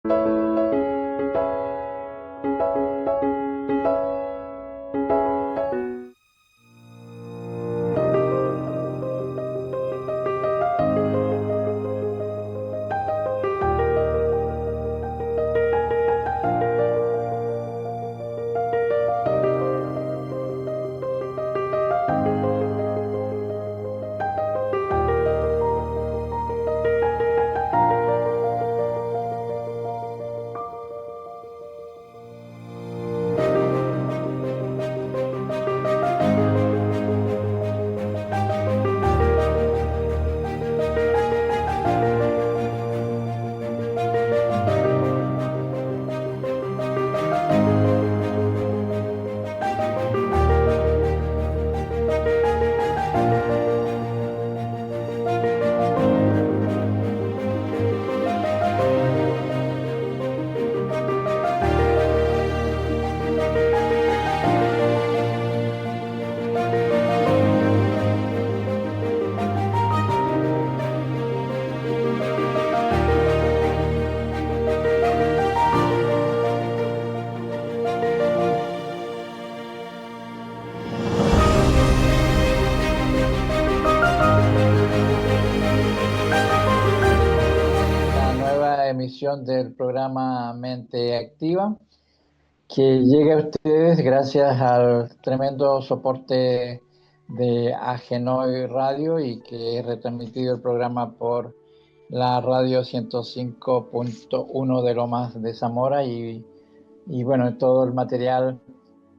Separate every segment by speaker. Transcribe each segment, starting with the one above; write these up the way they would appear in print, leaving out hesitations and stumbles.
Speaker 1: La nueva emisión del programa Mente Activa, que llega a ustedes gracias al tremendo soporte de Agenoy Radio y que es retransmitido el programa por la radio 105.1 de Lomas de Zamora y bueno, todo el material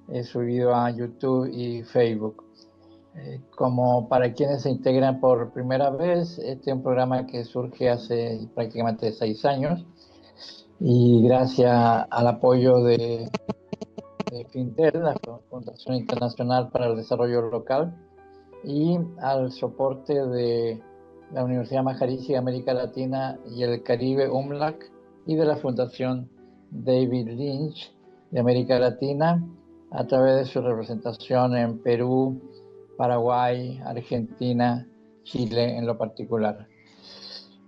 Speaker 1: es subido a YouTube y Facebook. Como para quienes se integran por primera vez, este es un programa que surge hace prácticamente 6 años y gracias al apoyo de FINDEL, la Fundación Internacional para el Desarrollo Local, y al soporte de la Universidad Maharishi de América Latina y el Caribe, UMLAC, y de la Fundación David Lynch de América Latina, a través de su representación en Perú, Paraguay, Argentina, Chile en lo particular.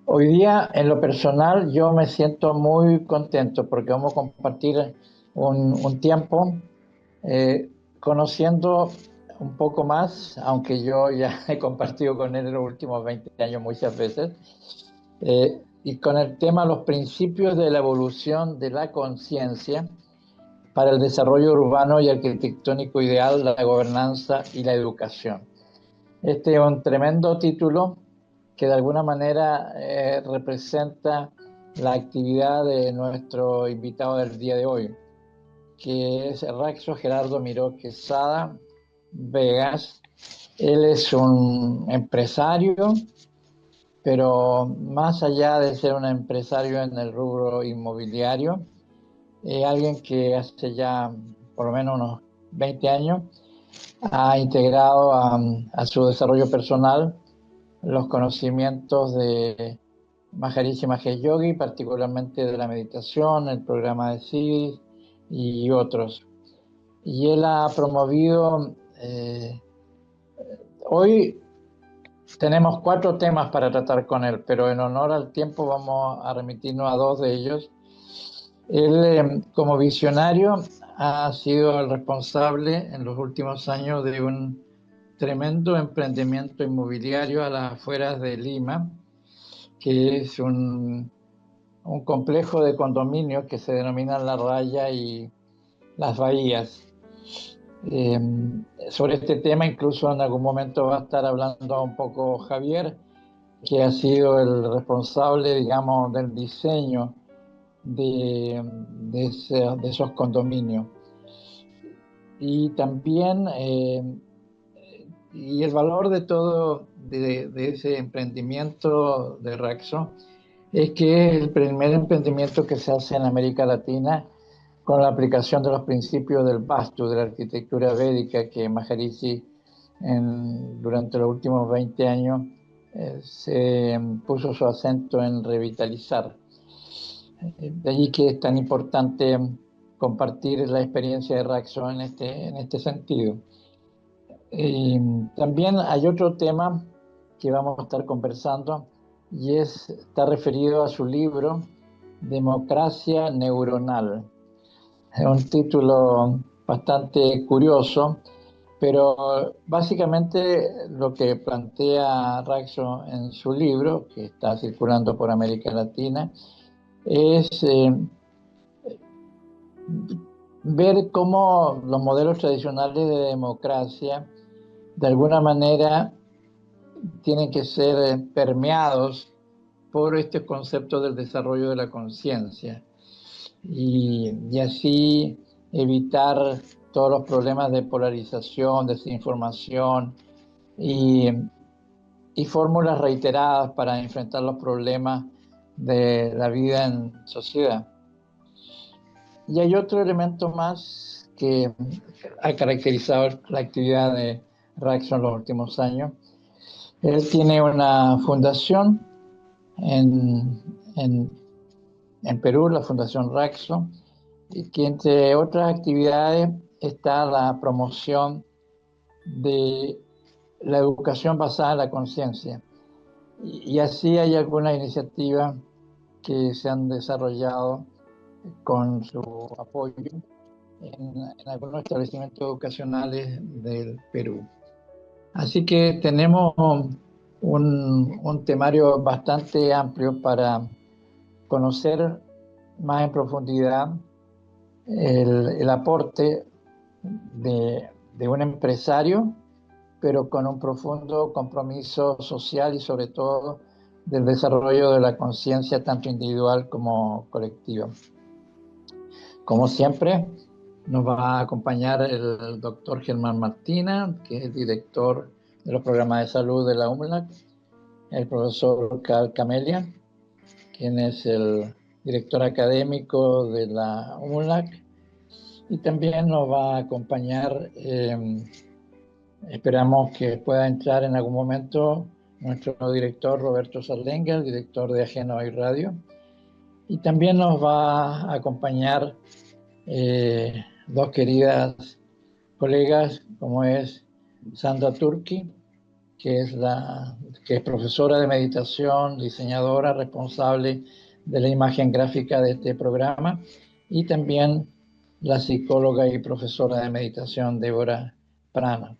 Speaker 1: Hoy día, en lo personal, yo me siento muy contento porque vamos a compartir un tiempo conociendo un poco más, aunque yo ya he compartido con él en los últimos 20 años muchas veces, y con el tema los principios de la evolución de la conciencia para el desarrollo urbano y arquitectónico ideal, la gobernanza y la educación. Este es un tremendo título que de alguna manera representa la actividad de nuestro invitado del día de hoy, que es Raxo Gerardo Miró Quesada Vegas. Él es un empresario, pero más allá de ser un empresario en el rubro inmobiliario, alguien que hace ya por lo menos unos 20 años ha integrado a su desarrollo personal los conocimientos de Maharishi Mahesh Yogi, particularmente de la meditación, el programa de CIS y otros. Y él ha promovido, hoy tenemos 4 temas para tratar con él, pero en honor al tiempo vamos a remitirnos a 2 de ellos. Él, como visionario, ha sido el responsable en los últimos años de un tremendo emprendimiento inmobiliario a las afueras de Lima, que es un complejo de condominios que se denominan La Raya y Las Bahías. Sobre este tema incluso en algún momento va a estar hablando un poco Javier, que ha sido el responsable, digamos, del diseño de esos condominios. Y también, y el valor de todo, de ese emprendimiento de Raxo, es que es el primer emprendimiento que se hace en América Latina con la aplicación de los principios del Vastu, de la arquitectura védica, que Maharishi durante los últimos 20 años se puso su acento en revitalizar. De allí que es tan importante compartir la experiencia de Raxo en este sentido. Y también hay otro tema que vamos a estar conversando y está referido a su libro Democracia Neuronal. Es un título bastante curioso, pero básicamente lo que plantea Raxo en su libro, que está circulando por América Latina, es ver cómo los modelos tradicionales de democracia de alguna manera tienen que ser permeados por este concepto del desarrollo de la conciencia y así evitar todos los problemas de polarización, desinformación y, y fórmulas reiteradas para enfrentar los problemas de la vida en sociedad. Y hay otro elemento más que ha caracterizado la actividad de Raxo en los últimos años. Él tiene una fundación en Perú, la Fundación Raxo, y que entre otras actividades está la promoción de la educación basada en la conciencia. Y así hay algunas iniciativas que se han desarrollado con su apoyo en algunos establecimientos educacionales del Perú. Así que tenemos un temario bastante amplio para conocer más en profundidad el aporte de un empresario, pero con un profundo compromiso social y sobre todo del desarrollo de la conciencia tanto individual como colectiva. Como siempre, nos va a acompañar el doctor Germán Martina, que es el director de los programas de salud de la UMLAC, el profesor Carl Camelia, quien es el director académico de la UMLAC, y también nos va a acompañar, esperamos que pueda entrar en algún momento, nuestro director Roberto Saldenga, el director de Ajeno Hoy Radio, y también nos va a acompañar dos queridas colegas, como es Sandra Turki, que es profesora de meditación, diseñadora responsable de la imagen gráfica de este programa, y también la psicóloga y profesora de meditación Débora Prana.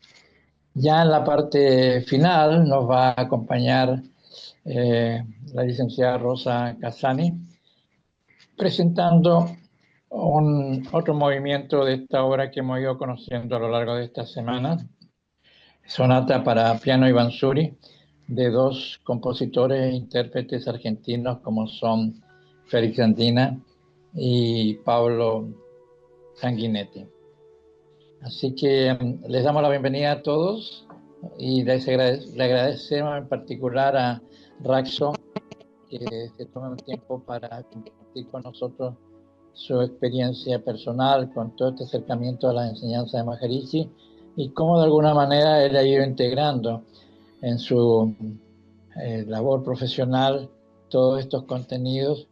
Speaker 1: Ya en la parte final nos va a acompañar la licenciada Rosa Casani, presentando otro movimiento de esta obra que hemos ido conociendo a lo largo de esta semana, sonata para piano y banzuri, de dos compositores e intérpretes argentinos como son Félix Andina y Pablo Sanguinetti. Así que les damos la bienvenida a todos y le agradecemos en particular a Raxo que se tome un tiempo para compartir con nosotros su experiencia personal con todo este acercamiento a la enseñanza de Maharishi y cómo de alguna manera él ha ido integrando en su labor profesional todos estos contenidos,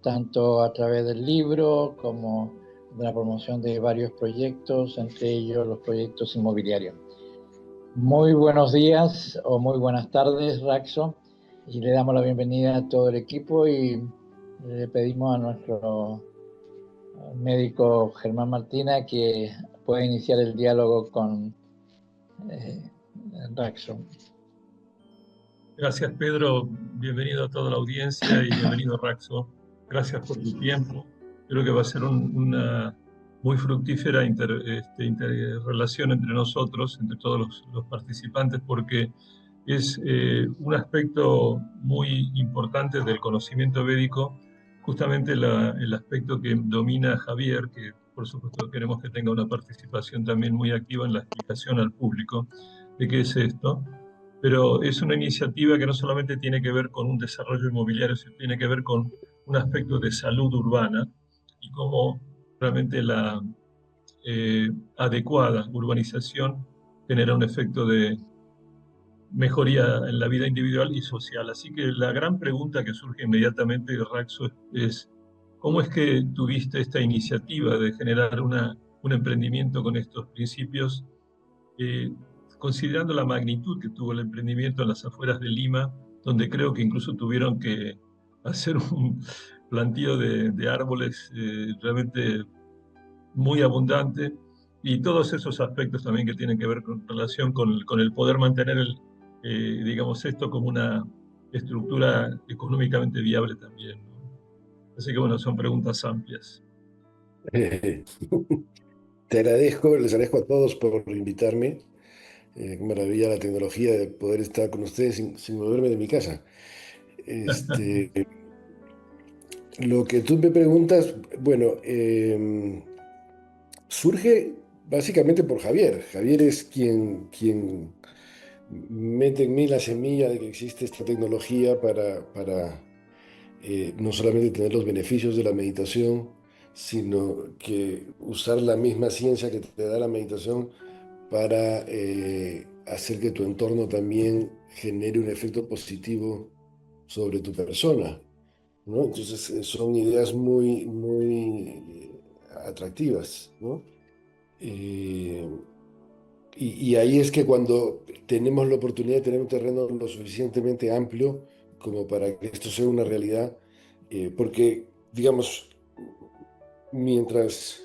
Speaker 1: tanto a través del libro como de la promoción de varios proyectos, entre ellos los proyectos inmobiliarios. Muy buenos días o muy buenas tardes, Raxo, y le damos la bienvenida a todo el equipo y le pedimos a nuestro médico Germán Martina que pueda iniciar el diálogo con Raxo.
Speaker 2: Gracias, Pedro. Bienvenido a toda la audiencia y bienvenido, Raxo. Gracias por tu tiempo. Creo que va a ser una muy fructífera interrelación entre nosotros, entre todos los participantes, porque es un aspecto muy importante del conocimiento védico, justamente el aspecto que domina Javier, que por supuesto queremos que tenga una participación también muy activa en la explicación al público de qué es esto. Pero es una iniciativa que no solamente tiene que ver con un desarrollo inmobiliario, sino tiene que ver con un aspecto de salud urbana y cómo realmente la adecuada urbanización genera un efecto de mejoría en la vida individual y social. Así que la gran pregunta que surge inmediatamente, Raxo, es ¿cómo es que tuviste esta iniciativa de generar un emprendimiento con estos principios? Considerando la magnitud que tuvo el emprendimiento en las afueras de Lima, donde creo que incluso tuvieron que hacer plantío de árboles realmente muy abundante, y todos esos aspectos también que tienen que ver con relación con el poder mantener digamos, esto como una estructura económicamente viable también, ¿no? Así que bueno, son preguntas amplias.
Speaker 3: Te agradezco, les agradezco a todos por invitarme. Qué maravilla la tecnología de poder estar con ustedes sin moverme de mi casa. Este, lo que tú me preguntas, bueno, surge básicamente por Javier. Javier es quien mete en mí la semilla de que existe esta tecnología para no solamente tener los beneficios de la meditación, sino que usar la misma ciencia que te da la meditación para hacer que tu entorno también genere un efecto positivo sobre tu persona, ¿no? Entonces son ideas muy atractivas, ¿no? Eh, y ahí es que cuando tenemos la oportunidad de tener un terreno lo suficientemente amplio como para que esto sea una realidad, porque, digamos, mientras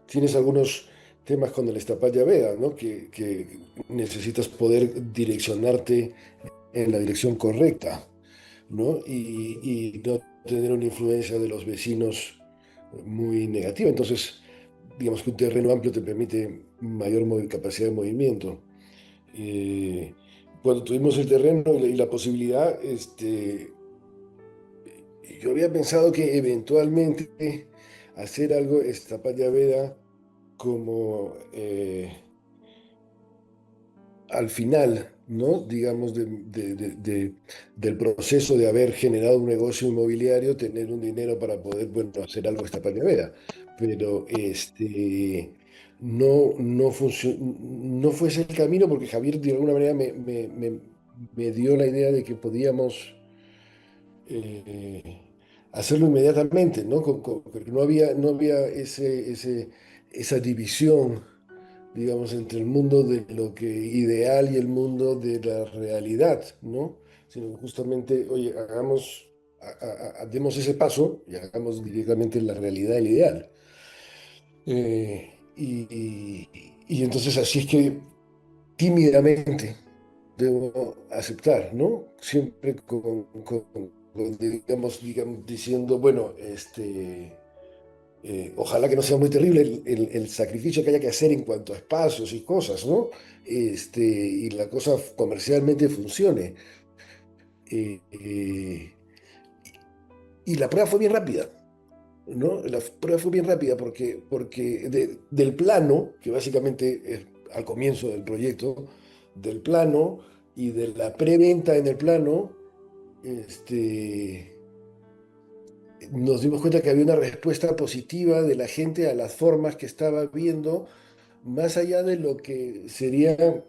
Speaker 3: tienes algunos temas con el Estapaya Veda, ¿no? Que necesitas poder direccionarte en la dirección correcta, ¿no? Y no tener una influencia de los vecinos muy negativa. Entonces, digamos que un terreno amplio te permite mayor capacidad de movimiento. Eh, Cuando tuvimos el terreno y la posibilidad, yo había pensado que eventualmente hacer algo Estapaya Veda como al final, ¿no? Digamos, del proceso de haber generado un negocio inmobiliario, tener un dinero para poder, bueno, hacer algo esta Vera. Pero no fue ese el camino porque Javier de alguna manera me dio la idea de que podíamos eh, hacerlo inmediatamente, ¿no? Porque no había esa división, digamos, entre el mundo de lo que ideal y el mundo de la realidad, ¿no? Sino que justamente, oye, demos ese paso y hagamos directamente la realidad el ideal. Y entonces así es que tímidamente debo aceptar, ¿no? Siempre digamos, diciendo, bueno, ojalá que no sea muy terrible el sacrificio que haya que hacer en cuanto a espacios y cosas, ¿no? Y la cosa comercialmente funcione. Eh, eh, y la prueba fue bien rápida, ¿no? La prueba fue bien rápida porque del plano, que básicamente es al comienzo del proyecto, del plano y de la preventa en el plano, este, nos dimos cuenta que había una respuesta positiva de la gente a las formas que estaba viendo, más allá de lo que sería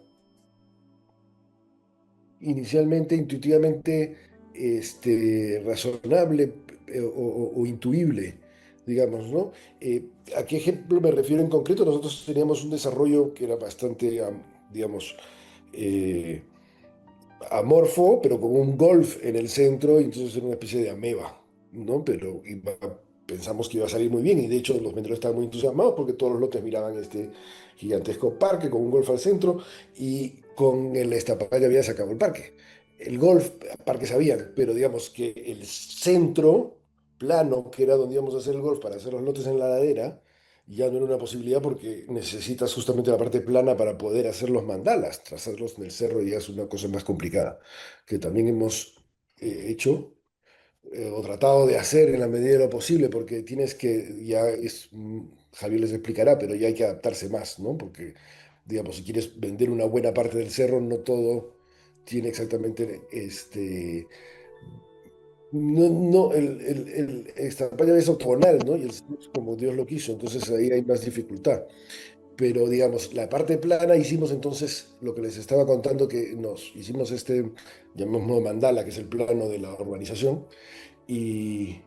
Speaker 3: inicialmente, intuitivamente, razonable o intuible, digamos, ¿no? ¿A qué ejemplo me refiero en concreto? Nosotros teníamos un desarrollo que era bastante, digamos, eh, amorfo, pero con un golf en el centro, y entonces era una especie de ameba, ¿no? Pero pensamos que iba a salir muy bien, y de hecho los vendedores estaban muy entusiasmados porque todos los lotes miraban este gigantesco parque con un golf al centro, y con el Estapaya había sacado el parque. El golf, parque sabían, pero digamos que el centro plano, que era donde íbamos a hacer el golf para hacer los lotes en la ladera, ya no era una posibilidad porque necesitas justamente la parte plana para poder hacer los mandalas. Trazarlos en el cerro ya es una cosa más complicada, que también hemos hecho o tratado de hacer en la medida de lo posible, porque tienes que, Javier les explicará, pero ya hay que adaptarse más, ¿no? Porque, digamos, si quieres vender una buena parte del cerro, no todo tiene exactamente no, esta pantalla es octogonal, ¿no? Y el centro es como Dios lo quiso, entonces ahí hay más dificultad. Pero digamos, la parte plana hicimos entonces lo que les estaba contando, que nos hicimos llamémoslo mandala, que es el plano de la urbanización, y,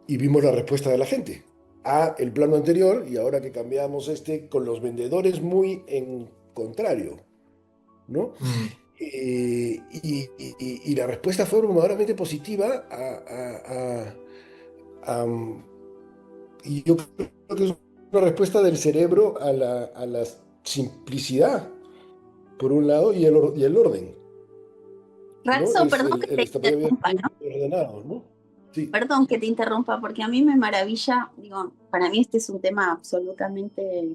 Speaker 3: y vimos la respuesta de la gente a el plano anterior, y ahora que cambiamos con los vendedores muy en contrario, ¿no?
Speaker 2: Mm.
Speaker 3: Y la respuesta fue abrumadoramente positiva Am, y yo creo que es una respuesta del cerebro a la simplicidad, por un lado, y el orden, ¿no?
Speaker 4: Raxo,
Speaker 3: Es
Speaker 4: perdón que
Speaker 3: el
Speaker 4: te
Speaker 3: esta vida
Speaker 4: interrumpa, ¿no?
Speaker 3: ordenado, ¿no? Sí.
Speaker 4: Perdón que te interrumpa, porque a mí me maravilla, digo, para mí este es un tema absolutamente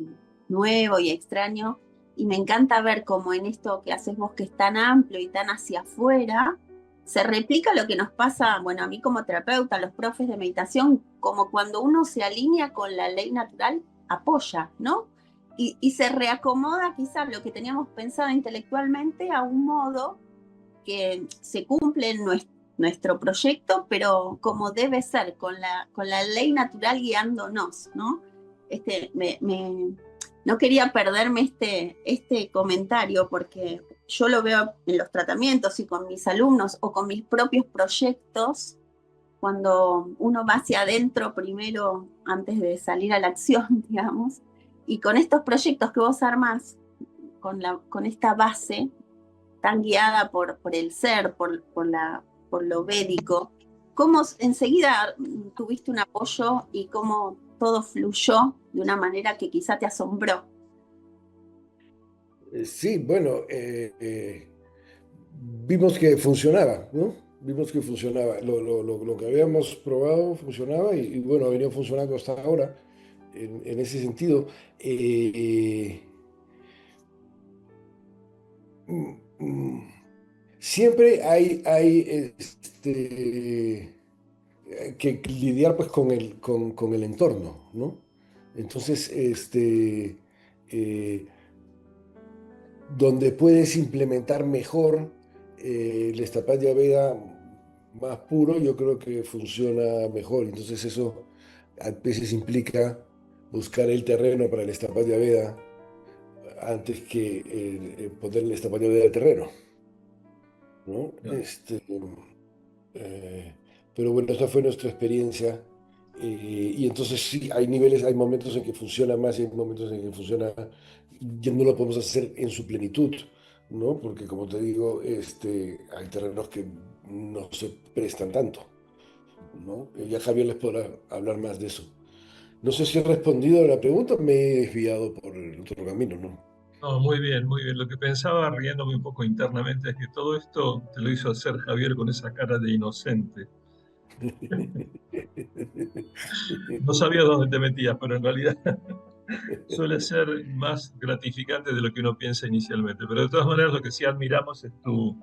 Speaker 4: nuevo y extraño, y me encanta ver cómo en esto que haces vos, que es tan amplio y tan hacia afuera, se replica lo que nos pasa, bueno, a mí como terapeuta, a los profes de meditación, como cuando uno se alinea con la ley natural, apoya, ¿no? Y se reacomoda quizás lo que teníamos pensado intelectualmente a un modo que se cumple en nuestro proyecto, pero como debe ser, con la ley natural guiándonos, ¿no? No quería perderme este comentario porque yo lo veo en los tratamientos y con mis alumnos o con mis propios proyectos, cuando uno va hacia adentro primero antes de salir a la acción, digamos, y con estos proyectos que vos armás, con esta base, tan guiada por el ser, por lo védico, cómo enseguida tuviste un apoyo y cómo todo fluyó de una manera que quizá te asombró.
Speaker 3: Sí, bueno, vimos que funcionaba, ¿no? Vimos que funcionaba. Lo que habíamos probado funcionaba y, bueno, ha venido funcionando hasta ahora en ese sentido. Eh, mm, mm, Siempre hay que lidiar pues con el entorno, ¿no? Entonces, eh, donde puedes implementar mejor el Estapaya Veda más puro, yo creo que funciona mejor. Entonces eso a veces implica buscar el terreno para el Estapaya Veda antes que poner el Estapaya Veda de terreno, ¿no?
Speaker 2: ¿no?
Speaker 3: Eh, pero bueno, esta fue nuestra experiencia. Y entonces sí, hay niveles, hay momentos en que funciona más y hay momentos en que funciona, ya no lo podemos hacer en su plenitud, ¿no? Porque como te digo, hay terrenos que no se prestan tanto, ¿no? Ya Javier les podrá hablar más de eso. No sé si he respondido a la pregunta, me he desviado por el otro camino, ¿no?
Speaker 2: No, muy bien, muy bien. Lo que pensaba riéndome un poco internamente es que todo esto te lo hizo hacer Javier con esa cara de inocente. No sabía dónde te metías, pero en realidad suele ser más gratificante de lo que uno piensa inicialmente. Pero de todas maneras, lo que sí admiramos es tu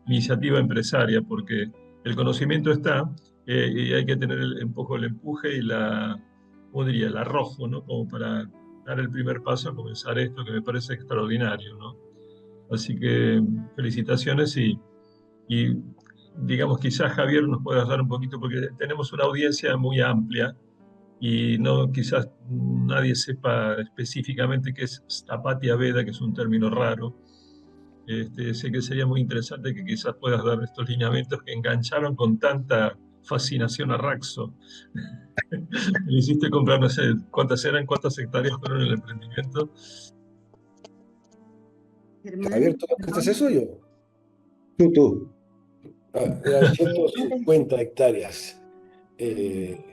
Speaker 2: iniciativa empresaria, porque el conocimiento está y hay que tener un poco el empuje y ¿cómo diría? El arrojo, ¿no? Como para dar el primer paso a comenzar esto que me parece extraordinario, ¿no? Así que felicitaciones y digamos, quizás Javier nos puedas dar un poquito, porque tenemos una audiencia muy amplia y no quizás nadie sepa específicamente qué es Stapatya Veda, que es un término raro. Sé que sería muy interesante que quizás puedas dar estos lineamientos que engancharon con tanta fascinación a Raxo. Le hiciste comprar, no sé, cuántas hectáreas fueron en el emprendimiento.
Speaker 3: Javier,
Speaker 4: Germán,
Speaker 3: ¿tú haces
Speaker 4: perdón.
Speaker 3: eso o yo?
Speaker 5: Tú.
Speaker 3: Ah, eran
Speaker 4: Antes,
Speaker 3: 150 hectáreas. Eh,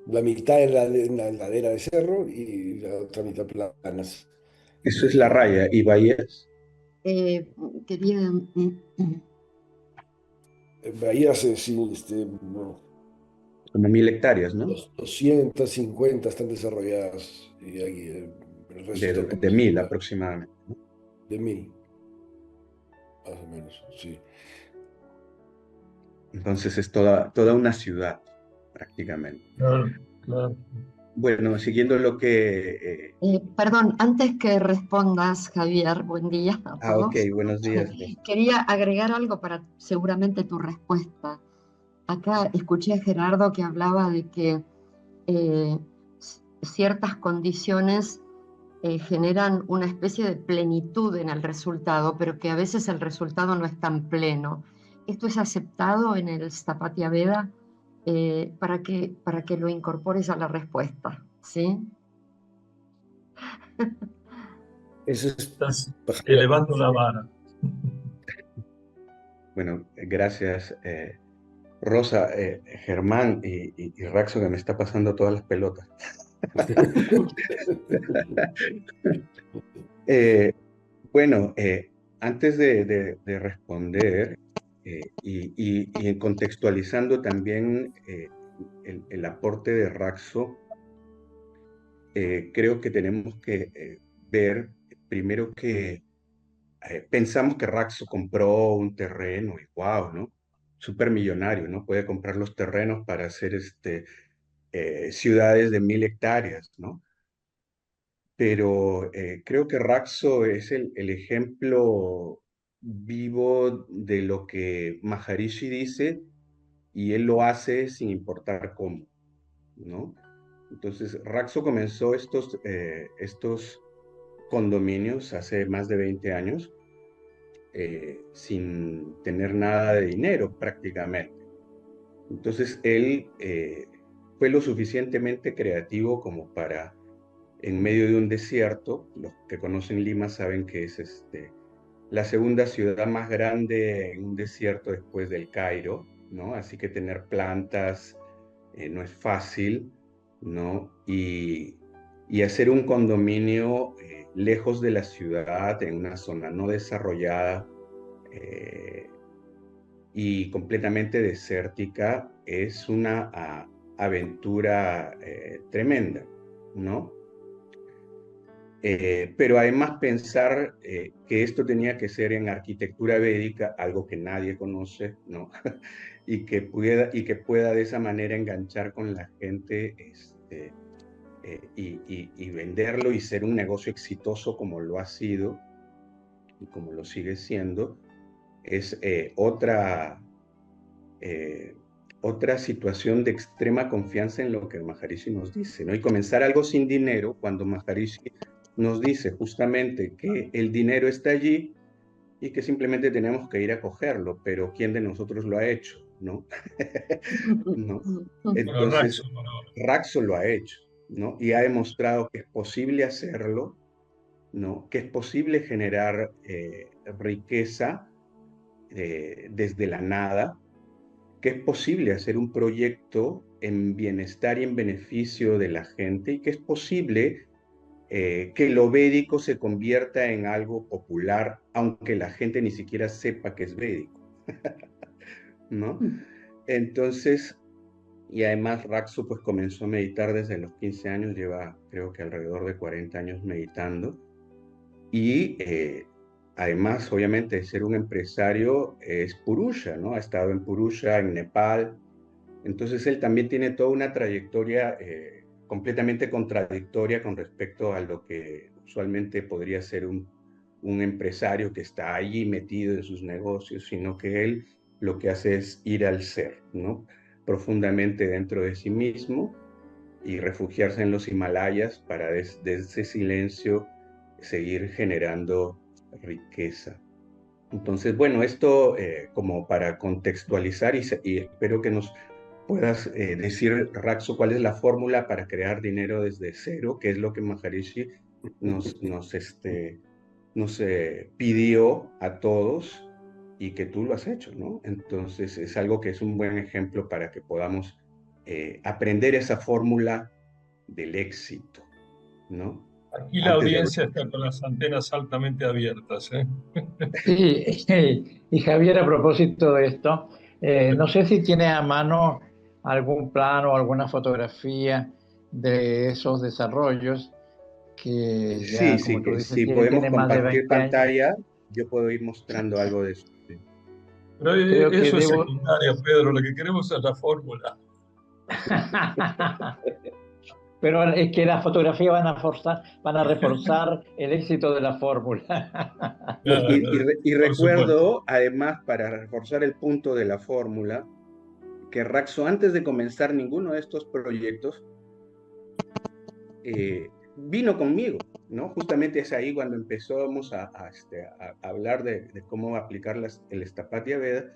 Speaker 3: la mitad en la ladera de cerro y la otra mitad planas.
Speaker 5: Eso es la raya. ¿Y bahías?
Speaker 4: eh, quería,
Speaker 3: Bahías, sí, no,
Speaker 5: Como 1000 hectáreas, ¿no?
Speaker 3: 250 están desarrolladas y ahí, el resto está por
Speaker 5: De 1000
Speaker 3: desarrollar.
Speaker 5: aproximadamente, ¿no?
Speaker 3: De 1000, más o menos, sí.
Speaker 5: Entonces es toda una ciudad, prácticamente.
Speaker 2: Claro, claro.
Speaker 5: Bueno, siguiendo lo que...
Speaker 6: Perdón, antes que respondas, Javier, buen día a
Speaker 5: Ok,
Speaker 6: todos.
Speaker 5: buenos días.
Speaker 6: Quería agregar algo para seguramente tu respuesta. Acá escuché a Gerardo que hablaba de que eh, ciertas condiciones generan una especie de plenitud en el resultado, pero que a veces el resultado no es tan pleno. ¿Esto es aceptado en el Stapatya Veda? Para que lo incorpores a la respuesta, ¿sí?
Speaker 3: Eso
Speaker 2: Estás
Speaker 3: es,
Speaker 2: elevando la vara.
Speaker 5: Bueno, gracias Rosa, Germán y Raxo, que me está pasando todas las pelotas. Bueno, antes de responder y contextualizando también el aporte de Raxo, creo que tenemos que ver primero que pensamos que Raxo compró un terreno y wow, ¿no? Súper millonario, ¿no? Puede comprar los terrenos para hacer ciudades de 1000 hectáreas, ¿no? Pero creo que Raxo es el ejemplo vivo de lo que Maharishi dice y él lo hace sin importar cómo, ¿no? Entonces, Raxo comenzó estos condominios hace más de 20 años sin tener nada de dinero prácticamente. Entonces, él fue lo suficientemente creativo como para en medio de un desierto. Los que conocen Lima saben que es la segunda ciudad más grande en un desierto después del Cairo, ¿no? Así que tener plantas no es fácil, ¿no? Y hacer un condominio lejos de la ciudad, en una zona no desarrollada y completamente desértica, es una aventura tremenda, ¿no? Pero además pensar que esto tenía que ser en arquitectura védica, algo que nadie conoce, ¿no? y que pueda de esa manera enganchar con la gente y venderlo y ser un negocio exitoso como lo ha sido y como lo sigue siendo, es otra situación de extrema confianza en lo que Maharishi nos dice, ¿no? Y comenzar algo sin dinero, cuando Maharishi nos dice justamente que el dinero está allí y que simplemente tenemos que ir a cogerlo, pero ¿quién de nosotros lo ha hecho? ¿No? ¿No? Entonces, Raxo lo ha hecho, ¿no? Y ha demostrado que es posible hacerlo, ¿no? Que es posible generar riqueza desde la nada, que es posible hacer un proyecto en bienestar y en beneficio de la gente y que es posible que lo védico se convierta en algo popular, aunque la gente ni siquiera sepa que es védico, ¿no? Entonces, y además Raxo pues comenzó a meditar desde los 15 años, lleva creo que alrededor de 40 años meditando, y además obviamente de ser un empresario es Purusha, ¿no? Ha estado en Purusha, en Nepal, entonces él también tiene toda una trayectoria completamente contradictoria con respecto a lo que usualmente podría ser un empresario que está allí metido en sus negocios, sino que él lo que hace es ir al ser, ¿no? Profundamente dentro de sí mismo y refugiarse en los Himalayas para desde ese silencio seguir generando riqueza. Entonces, bueno, esto como para contextualizar y espero que nos puedas decir, Raxo, cuál es la fórmula para crear dinero desde cero, que es lo que Maharishi nos pidió a todos y que tú lo has hecho, ¿no? Entonces es algo que es un buen ejemplo para que podamos aprender esa fórmula del éxito, ¿no?
Speaker 2: Aquí la audiencia está con las antenas altamente abiertas, ¿eh?
Speaker 1: Sí, y Javier, a propósito de esto, no sé si tiene a mano algún plano o alguna fotografía de esos desarrollos que ya, como tú dices,
Speaker 5: si podemos
Speaker 1: tiene más de
Speaker 5: compartir
Speaker 1: 20 años.
Speaker 5: pantalla, yo puedo ir mostrando algo de eso. Sí.
Speaker 2: Pero
Speaker 1: Creo que
Speaker 2: eso es secundario, Pedro, lo que queremos es la fórmula.
Speaker 1: Pero es que las fotografías van a reforzar el éxito de la fórmula.
Speaker 5: Y recuerdo, además, para reforzar el punto de la fórmula, que Raxo, antes de comenzar ninguno de estos proyectos, vino conmigo, ¿no? Justamente es ahí cuando empezamos a hablar de cómo aplicar el Stapatya Veda,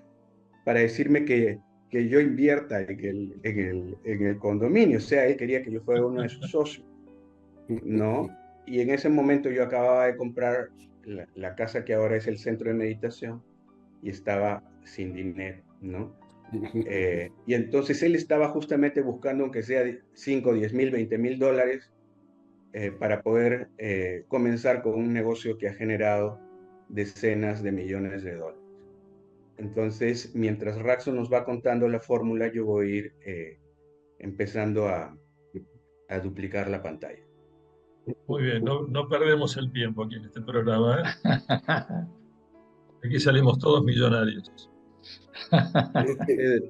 Speaker 5: para decirme que yo invierta en el condominio. O sea, él quería que yo fuera uno de sus socios, ¿no? Y en ese momento yo acababa de comprar la casa que ahora es el centro de meditación y estaba sin dinero, ¿no? Y entonces él estaba justamente buscando, aunque sea 5, 10 mil, 20 mil dólares, para poder comenzar con un negocio que ha generado decenas de millones de dólares. Entonces, mientras Raxo nos va contando la fórmula, yo voy a ir empezando a duplicar la pantalla.
Speaker 2: Muy bien, no perdemos el tiempo aquí en este programa, ¿eh? Aquí salimos todos millonarios.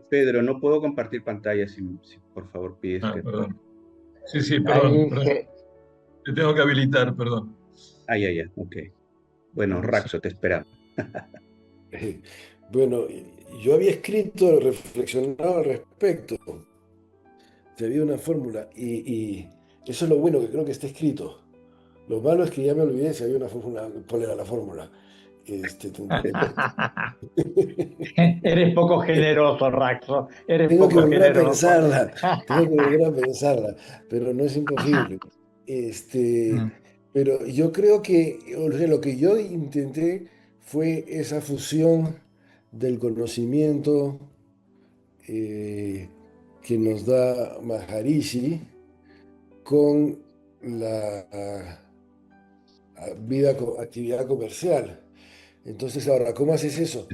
Speaker 5: Pedro, no puedo compartir pantalla si por favor pides
Speaker 2: Ah,
Speaker 5: que...
Speaker 2: perdón. Sí, perdón,
Speaker 1: Ahí,
Speaker 2: perdón. Te tengo que habilitar, perdón.
Speaker 5: Ya, ok. Bueno, Raxo, te esperamos.
Speaker 3: Bueno, yo había escrito, reflexionado al respecto. Había una fórmula y eso es lo bueno, que creo que está escrito. Lo malo es que ya me olvidé si había una fórmula, cuál era la fórmula.
Speaker 1: eres poco generoso, Raxo. Eres
Speaker 3: Tengo que
Speaker 1: poco
Speaker 3: volver a
Speaker 1: generoso.
Speaker 3: pensarla, tengo que volver a pensarla, pero no es imposible. Este,
Speaker 1: Mm,
Speaker 3: pero yo creo que, o sea, lo que yo intenté fue esa fusión del conocimiento eh, que nos da Maharishi con la actividad comercial. Entonces, ahora, ¿cómo haces eso?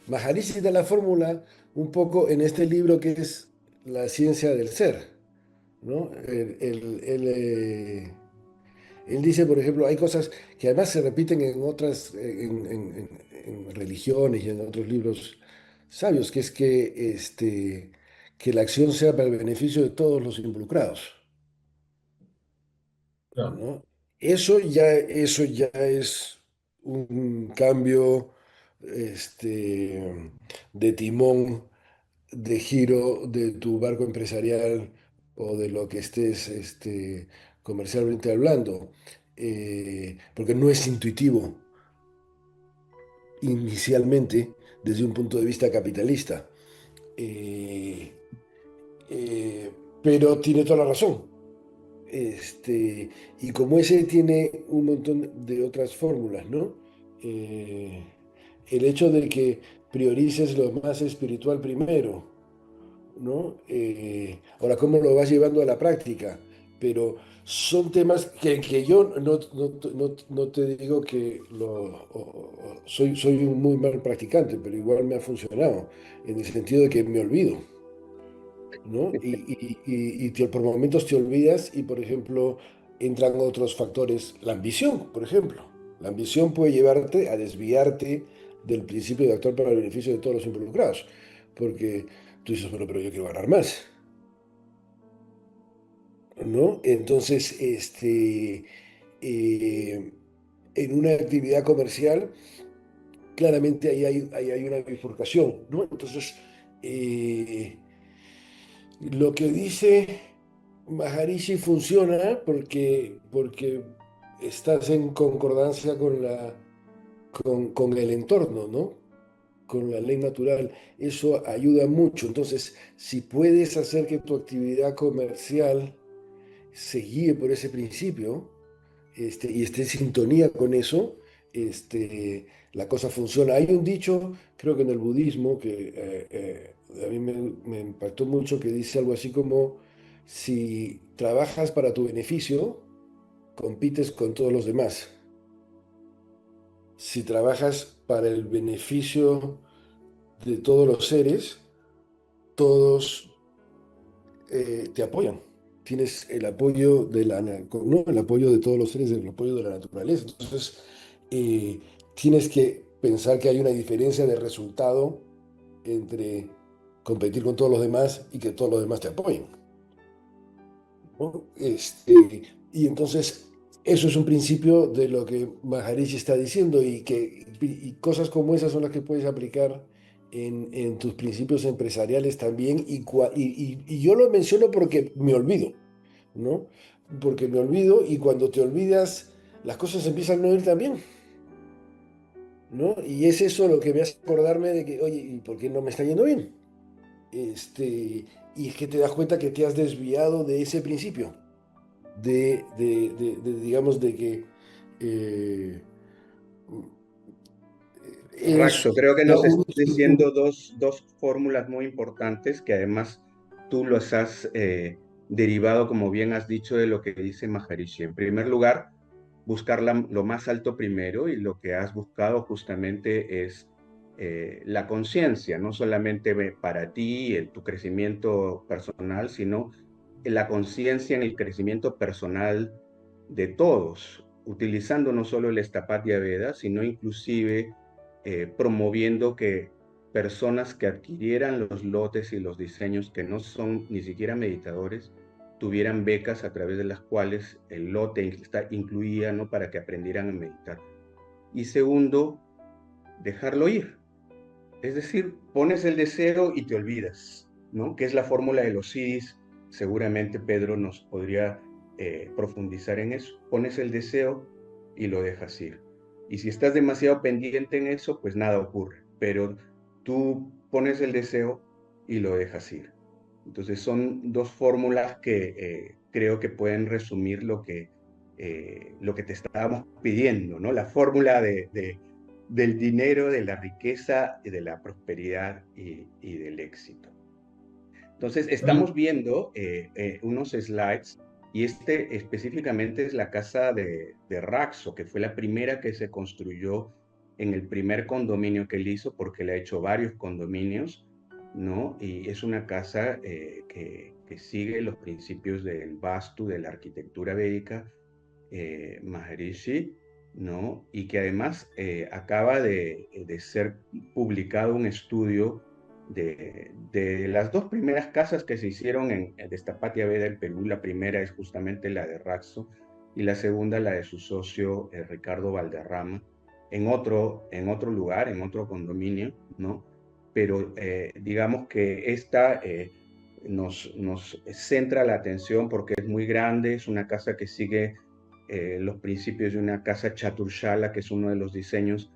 Speaker 3: Maharishi da la fórmula un poco en este libro que es La ciencia del ser, ¿no? Él dice, por ejemplo, hay cosas que además se repiten en otras, en religiones y en otros libros sabios, que es que la acción sea para el beneficio de todos los involucrados,
Speaker 2: Claro,
Speaker 3: ¿no? Eso ya es un cambio de timón, de giro de tu barco empresarial o de lo que estés comercialmente hablando, porque no es intuitivo inicialmente desde un punto de vista capitalista. Eh, pero tiene toda la razón. Y como ese tiene un montón de otras fórmulas, ¿no? Eh, el hecho de que priorices lo más espiritual primero, ¿no? Ahora, ¿cómo lo vas llevando a la práctica? Pero son temas que yo no te digo que soy un muy mal practicante, pero igual me ha funcionado, en el sentido de que me olvido, ¿no? Por momentos te olvidas y, por ejemplo, entran otros factores, la ambición, por ejemplo. La ambición puede llevarte a desviarte del principio de actuar para el beneficio de todos los involucrados, porque tú dices, bueno, pero yo quiero ganar más, ¿no? Entonces, eh, en una actividad comercial, claramente ahí hay una bifurcación, ¿no? Entonces, eh, lo que dice Maharishi funciona porque estás en concordancia con el entorno, ¿no? Con la ley natural. Eso ayuda mucho. Entonces, si puedes hacer que tu actividad comercial se guíe por ese principio, y esté en sintonía con eso, la cosa funciona. Hay un dicho, creo que en el budismo, que a mí me impactó mucho, que dice algo así como, si trabajas para tu beneficio, compites con todos los demás. Si trabajas para el beneficio de todos los seres, todos te apoyan. Tienes el apoyo ¿no? El apoyo de todos los seres, el apoyo de la naturaleza. Entonces, eh, tienes que pensar que hay una diferencia de resultado entre competir con todos los demás y que todos los demás te apoyen, ¿no? Y entonces, eso es un principio de lo que Maharishi está diciendo y cosas como esas son las que puedes aplicar en tus principios empresariales también. Y yo lo menciono porque me olvido, ¿no? Porque me olvido y cuando te olvidas, las cosas empiezan a no ir tan bien, ¿no? Y es eso lo que me hace acordarme de que, oye, ¿y por qué no me está yendo bien? Y es que te das cuenta que te has desviado de ese principio, digamos, de que
Speaker 5: Raxo, creo que
Speaker 3: ya
Speaker 5: nos estás diciendo dos fórmulas muy importantes que además tú los has derivado, como bien has dicho, de lo que dice Maharishi. En primer lugar, buscar lo más alto primero, y lo que has buscado justamente es la conciencia, no solamente para ti, en tu crecimiento personal, sino la conciencia en el crecimiento personal de todos, utilizando no solo el Estapatya Veda, sino inclusive promoviendo que personas que adquirieran los lotes y los diseños, que no son ni siquiera meditadores, tuvieran becas a través de las cuales el lote incluía, ¿no?, para que aprendieran a meditar. Y segundo, dejarlo ir. Es decir, pones el deseo y te olvidas, ¿no? Que es la fórmula de los siddhis. Seguramente Pedro nos podría profundizar en eso. Pones el deseo y lo dejas ir. Y si estás demasiado pendiente en eso, pues nada ocurre. Pero tú pones el deseo y lo dejas ir. Entonces son dos fórmulas que creo que pueden resumir lo que te estábamos pidiendo, ¿no? La fórmula del dinero, de la riqueza, de la prosperidad y del éxito. Entonces, estamos viendo unos slides, y este específicamente es la casa de Raxo, que fue la primera que se construyó en el primer condominio que él hizo, porque él ha hecho varios condominios, ¿no? Y es una casa que sigue los principios del Vastu, de la arquitectura védica, Maharishi, ¿no? Y que además acaba de ser publicado un estudio de las dos primeras casas que se hicieron en Destapatya Veda en Perú. La primera es justamente la de Raxo, y la segunda la de su socio Ricardo Valderrama, en otro lugar, en otro condominio, ¿no? Pero digamos que esta nos centra la atención porque es muy grande, es una casa que sigue los principios de una casa Chaturshala, que es uno de los diseños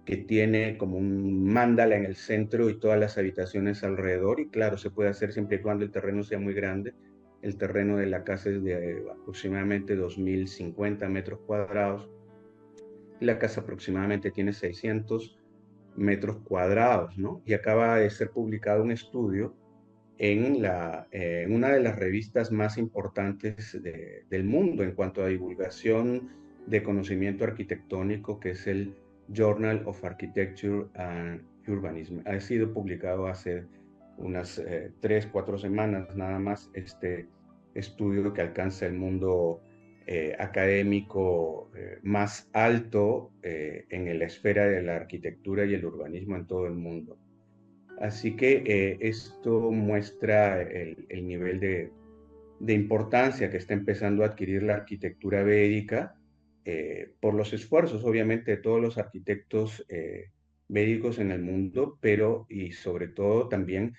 Speaker 5: que tiene como un mandala en el centro y todas las habitaciones alrededor. Y claro, se puede hacer siempre y cuando el terreno sea muy grande. El terreno de la casa es de aproximadamente 2.050 metros cuadrados. La casa aproximadamente tiene 600 metros cuadrados, ¿no? Y acaba de ser publicado un estudio en una de las revistas más importantes del mundo en cuanto a divulgación de conocimiento arquitectónico, que es el Journal of Architecture and Urbanism. Ha sido publicado hace unas 3-4 semanas nada más, este estudio que alcanza el mundo académico más alto en la esfera de la arquitectura y el urbanismo en todo el mundo. Así que esto muestra el nivel de importancia que está empezando a adquirir la arquitectura védica por los esfuerzos, obviamente, de todos los arquitectos védicos en el mundo, pero y sobre todo también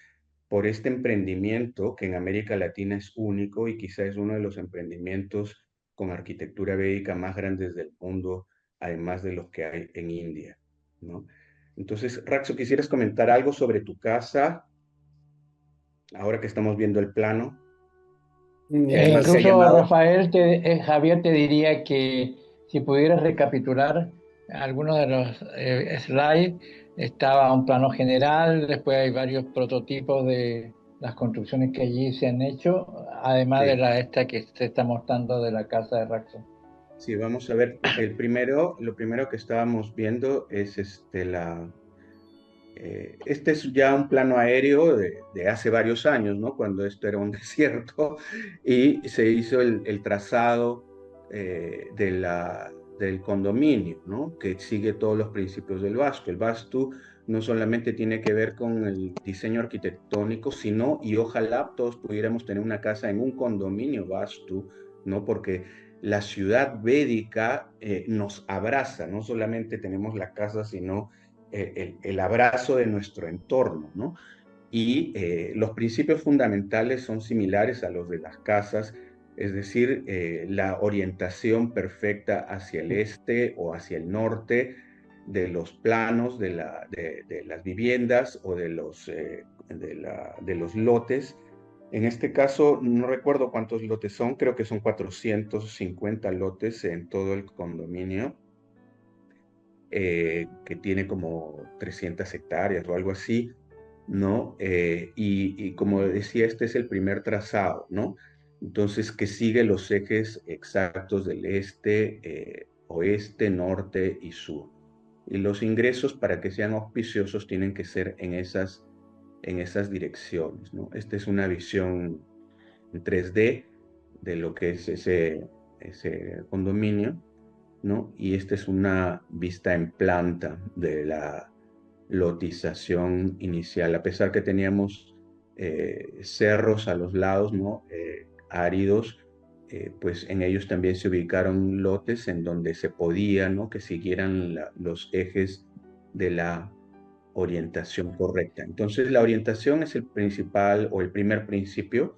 Speaker 5: por este emprendimiento que en América Latina es único y quizá es uno de los emprendimientos con arquitectura védica más grandes del mundo, además de los que hay en India, ¿no? Entonces, Raxo, ¿quisieras comentar algo sobre tu casa ahora que estamos viendo el plano? Que además se ha
Speaker 1: Incluso
Speaker 5: llamado...
Speaker 1: Rafael, Javier te diría que si pudieras recapitular algunos de los slides, estaba un plano general, después hay varios prototipos de las construcciones que allí se han hecho, además de esta que se está mostrando de la casa de Raxo.
Speaker 5: Sí, vamos a ver, lo primero que estábamos viendo es este es ya un plano aéreo de hace varios años, ¿no? Cuando esto era un desierto, y se hizo el trazado del condominio, ¿no? Que sigue todos los principios del Vastu. El Vastu no solamente tiene que ver con el diseño arquitectónico, sino, y ojalá todos pudiéramos tener una casa en un condominio Vastu, ¿no? Porque la ciudad védica nos abraza, no solamente tenemos la casa, sino el abrazo de nuestro entorno, ¿no? Y los principios fundamentales son similares a los de las casas, es decir, la orientación perfecta hacia el este o hacia el norte de los planos de las viviendas o de los lotes. En este caso, no recuerdo cuántos lotes son, creo que son 450 lotes en todo el condominio. que tiene como 300 hectáreas o algo así, ¿no? Y como decía, este es el primer trazado, ¿no? Entonces, que sigue los ejes exactos del este, oeste, norte y sur. Y los ingresos, para que sean auspiciosos, tienen que ser en esas direcciones, ¿no? Esta es una visión en 3D de lo que es ese condominio, ¿no? Y esta es una vista en planta de la lotización inicial, a pesar que teníamos cerros a los lados, ¿no? Áridos, pues en ellos también se ubicaron lotes en donde se podía, ¿no? Que siguieran los ejes de la orientación correcta. Entonces, la orientación es el principal o el primer principio.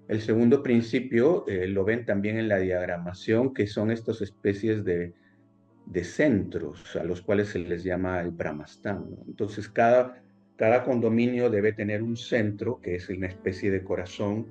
Speaker 5: El segundo principio lo ven también en la diagramación, que son estas especies de centros a los cuales se les llama el Brahmastán, ¿no? Entonces, cada condominio debe tener un centro, que es una especie de corazón,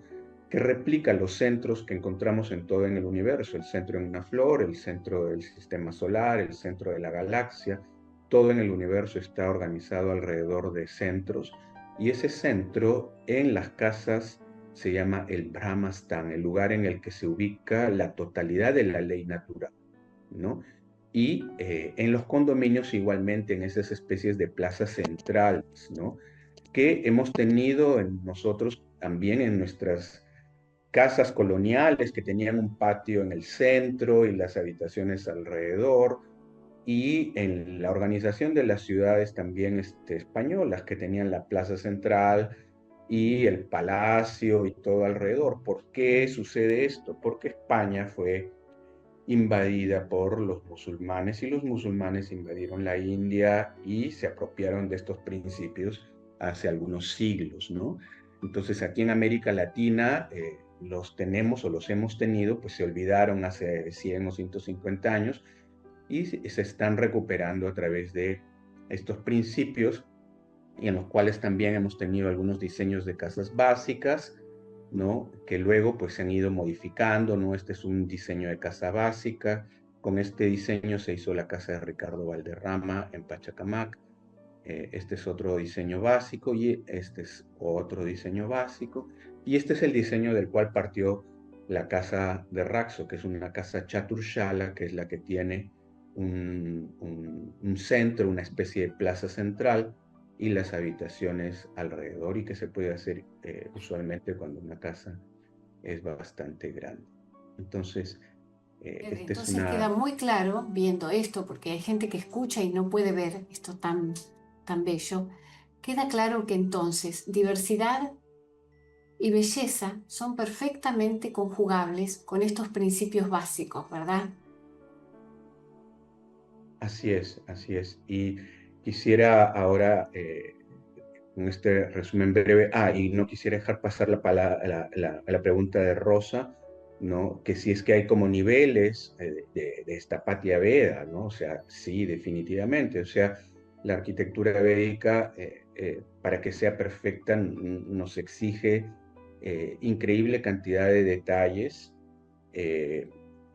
Speaker 5: que replica los centros que encontramos en todo en el universo, el centro en una flor, el centro del sistema solar, el centro de la galaxia. Todo en el universo está organizado alrededor de centros, y ese centro en las casas se llama el Brahmastán, el lugar en el que se ubica la totalidad de la ley natural, ¿no? Y en los condominios igualmente, en esas especies de plazas centrales, ¿no? Que hemos tenido en nosotros también en nuestras casas coloniales, que tenían un patio en el centro y las habitaciones alrededor, y en la organización de las ciudades también españolas, que tenían la plaza central y el palacio y todo alrededor. ¿Por qué sucede esto? Porque España fue invadida por los musulmanes, y los musulmanes invadieron la India y se apropiaron de estos principios hace algunos siglos, ¿no? Entonces aquí en América Latina los tenemos o los hemos tenido, pues se olvidaron hace 100 o 150 años, y se están recuperando a través de estos principios, y en los cuales también hemos tenido algunos diseños de casas básicas, ¿no? Que luego pues se han ido modificando, ¿no? Este es un diseño de casa básica. Con este diseño se hizo la casa de Ricardo Valderrama en Pachacamac. Este es otro diseño básico, y este es otro diseño básico. Y este es el diseño del cual partió la casa de Raxo, que es una casa chaturshala, que es la que tiene un centro, una especie de plaza central, y las habitaciones alrededor, y que se puede hacer usualmente cuando una casa es bastante grande. Entonces,
Speaker 7: Entonces queda muy claro viendo esto, porque hay gente que escucha y no puede ver esto tan bello. Queda claro que entonces diversidad y belleza son perfectamente conjugables con estos principios básicos, ¿verdad?
Speaker 5: Así es, así es. Y quisiera ahora, con este resumen breve, y no quisiera dejar pasar la pregunta de Rosa, ¿no? Que si es que hay como niveles de esta Patya Veda, ¿no? O sea, sí, definitivamente. O sea, la arquitectura védica, para que sea perfecta, nos exige increíble cantidad de detalles,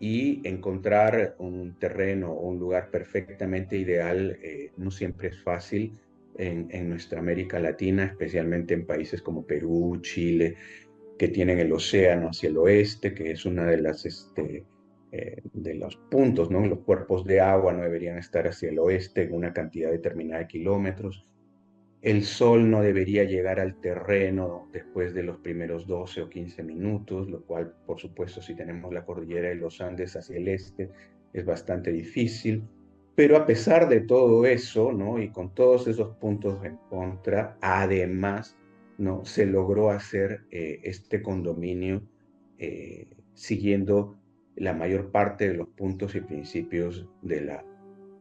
Speaker 5: y encontrar un terreno o un lugar perfectamente ideal no siempre es fácil en nuestra América Latina, especialmente en países como Perú, Chile, que tienen el océano hacia el oeste, que es una de los puntos, ¿no? Los cuerpos de agua no deberían estar hacia el oeste en una cantidad determinada de kilómetros. El sol no debería llegar al terreno después de los primeros 12 o 15 minutos, lo cual, por supuesto, si tenemos la cordillera de los Andes hacia el este, es bastante difícil. Pero a pesar de todo eso, ¿no? Y con todos esos puntos en contra, además, ¿no? Se logró hacer este condominio siguiendo la mayor parte de los puntos y principios de la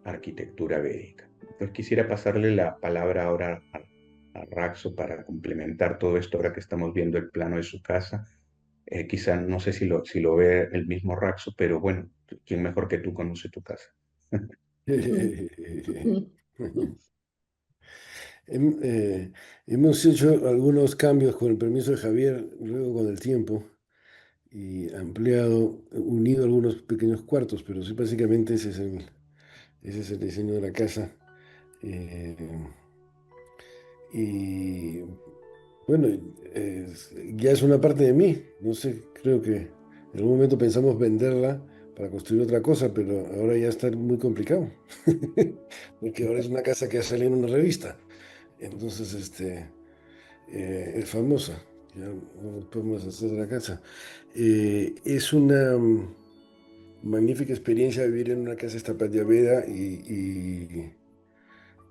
Speaker 5: arquitectura védica. Entonces quisiera pasarle la palabra ahora a Raxo para complementar todo esto ahora que estamos viendo el plano de su casa. Quizá no sé si lo ve el mismo Raxo, pero bueno, ¿quién mejor que tú conoce tu casa?
Speaker 3: Hemos hecho algunos cambios con el permiso de Javier, luego con el tiempo, y ampliado, unido algunos pequeños cuartos, pero sí, básicamente ese es Ese es el diseño de la casa. Eh, y bueno, ya es una parte de mí. No sé, creo que en algún momento pensamos venderla para construir otra cosa, pero ahora ya está muy complicado. Porque ahora es una casa que ha salido en una revista. Entonces, es famosa. Ya no nos podemos hacer de la casa. Es una magnífica experiencia vivir en una casa esta Veda y,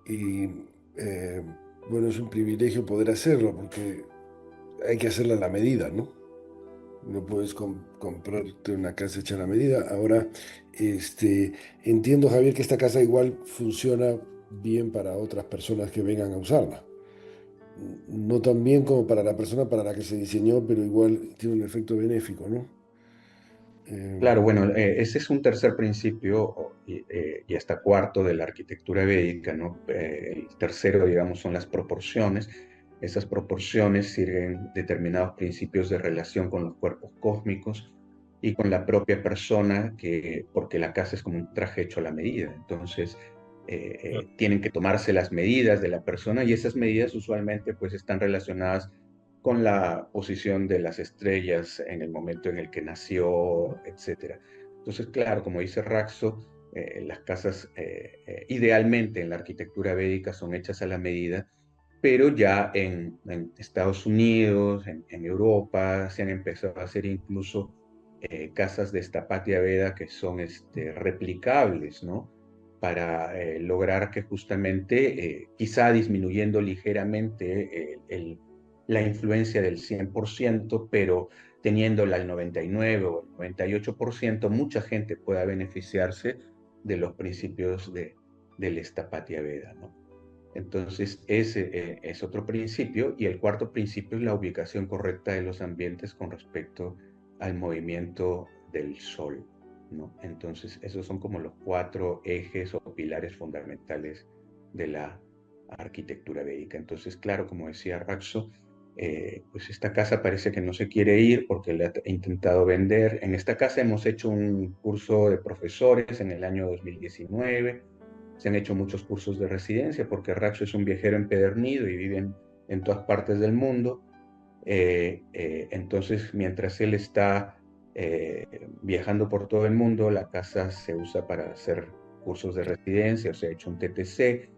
Speaker 3: eh, bueno, es un privilegio poder hacerlo porque hay que hacerla a la medida, ¿no? No puedes comprarte una casa hecha a la medida. Ahora, entiendo, Javier, que esta casa igual funciona bien para otras personas que vengan a usarla. No tan bien como para la persona para la que se diseñó, pero igual tiene un efecto benéfico, ¿no?
Speaker 5: Claro, bueno, ese es un tercer principio y hasta cuarto de la arquitectura védica, ¿no? El tercero, digamos, son las proporciones. Esas proporciones sirven determinados principios de relación con los cuerpos cósmicos y con la propia persona, porque la casa es como un traje hecho a la medida. Entonces, tienen que tomarse las medidas de la persona y esas medidas usualmente pues están relacionadas con la posición de las estrellas en el momento en el que nació, etc. Entonces, claro, como dice Raxo, las casas idealmente en la arquitectura védica son hechas a la medida, pero ya en Estados Unidos, en Europa, se han empezado a hacer incluso casas de Sthapatya Veda que son replicables, ¿no? Para lograr que justamente, quizá disminuyendo ligeramente la influencia del 100%, pero teniéndola al 99 o el 98%, mucha gente pueda beneficiarse de los principios del Sthapatya Veda, ¿no? Entonces, ese es otro principio. Y el cuarto principio es la ubicación correcta de los ambientes con respecto al movimiento del Sol, ¿no? Entonces, esos son como los cuatro ejes o pilares fundamentales de la arquitectura védica. Entonces, claro, como decía Raxo, pues esta casa parece que no se quiere ir porque la he intentado vender. En esta casa hemos hecho un curso de profesores en el año 2019. Se han hecho muchos cursos de residencia porque Raxo es un viajero empedernido y vive en todas partes del mundo. Entonces, mientras él está viajando por todo el mundo, la casa se usa para hacer cursos de residencia, o se ha hecho un TTC.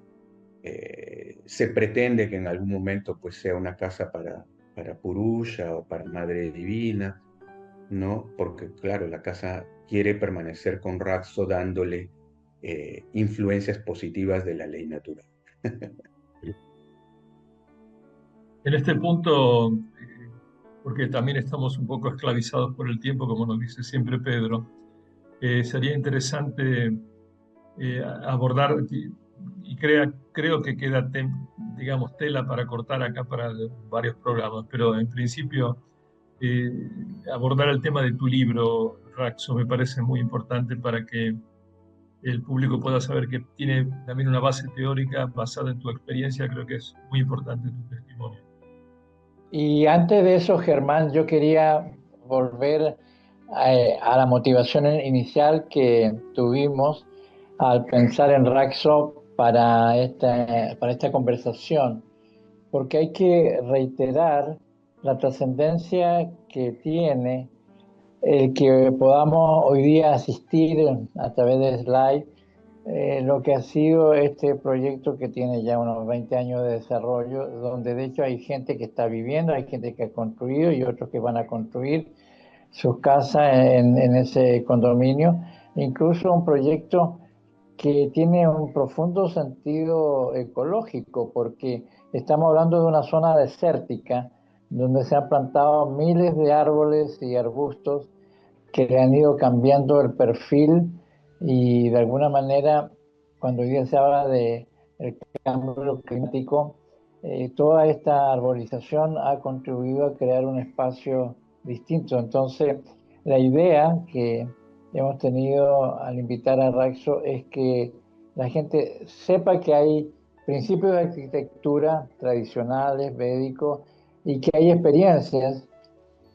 Speaker 5: Se pretende que en algún momento pues, sea una casa para Purusha o para Madre Divina, ¿no? Porque, claro, la casa quiere permanecer con Raxo dándole influencias positivas de la ley natural.
Speaker 2: En este punto, porque también estamos un poco esclavizados por el tiempo, como nos dice siempre Pedro, sería interesante abordar, y creo que queda, digamos, tela para cortar acá para varios programas, pero en principio abordar el tema de tu libro, Raxo, me parece muy importante para que el público pueda saber que tiene también una base teórica basada en tu experiencia. Creo que es muy importante tu testimonio.
Speaker 1: Y antes de eso, Germán, yo quería volver a la motivación inicial que tuvimos al pensar en Raxo para esta conversación, porque hay que reiterar la trascendencia que tiene el que podamos hoy día asistir a través de Slide lo que ha sido este proyecto que tiene ya unos 20 años de desarrollo, donde de hecho hay gente que está viviendo, hay gente que ha construido y otros que van a construir sus casas en ese condominio. Incluso un proyecto que tiene un profundo sentido ecológico, porque estamos hablando de una zona desértica donde se han plantado miles de árboles y arbustos que le han ido cambiando el perfil y de alguna manera, cuando hoy día se habla de el cambio climático, toda esta arborización ha contribuido a crear un espacio distinto. Entonces, la idea que hemos tenido al invitar a Raxo es que la gente sepa que hay principios de arquitectura tradicionales, védicos, y que hay experiencias.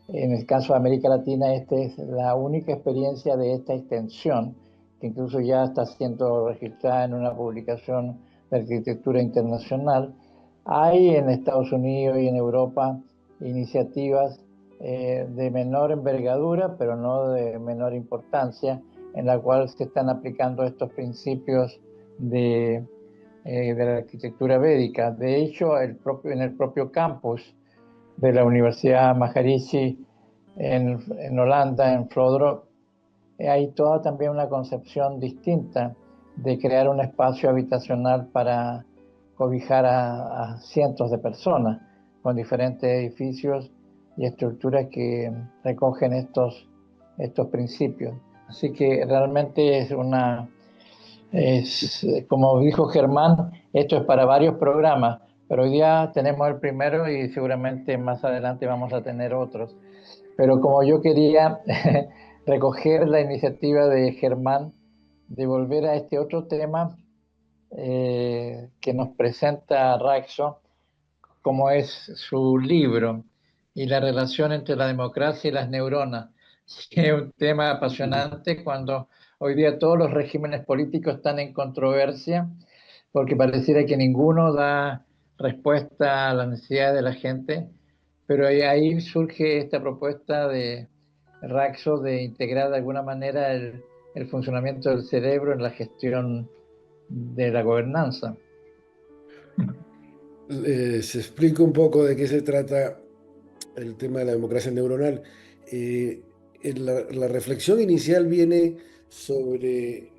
Speaker 1: En el caso de América Latina, esta es la única experiencia de esta extensión que incluso ya está siendo registrada en una publicación de arquitectura internacional. Hay en Estados Unidos y en Europa iniciativas de menor envergadura, pero no de menor importancia, en la cual se están aplicando estos principios de la arquitectura védica. De hecho, en el propio campus de la Universidad Maharishi en Holanda, en Vlodrop, hay toda también una concepción distinta de crear un espacio habitacional para cobijar a cientos de personas, con diferentes edificios y estructuras que recogen estos principios. Así que realmente como dijo Germán, esto es para varios programas, pero hoy día tenemos el primero y seguramente más adelante vamos a tener otros. Pero como yo quería recoger la iniciativa de Germán de volver a este otro tema que nos presenta Raxo, como es su libro y la relación entre la democracia y las neuronas, que es un tema apasionante cuando hoy día todos los regímenes políticos están en controversia, porque pareciera que ninguno da respuesta a las necesidades de la gente, pero ahí surge esta propuesta de Raxo de integrar de alguna manera el funcionamiento del cerebro en la gestión de la gobernanza.
Speaker 3: Les explico un poco de qué se trata el tema de la democracia neuronal. La reflexión inicial viene sobre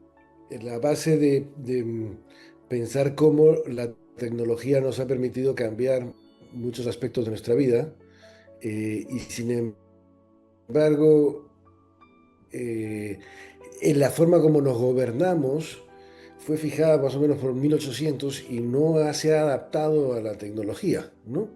Speaker 3: la base de pensar cómo la tecnología nos ha permitido cambiar muchos aspectos de nuestra vida y sin embargo en la forma como nos gobernamos fue fijada más o menos por 1800 y no se ha adaptado a la tecnología, ¿no?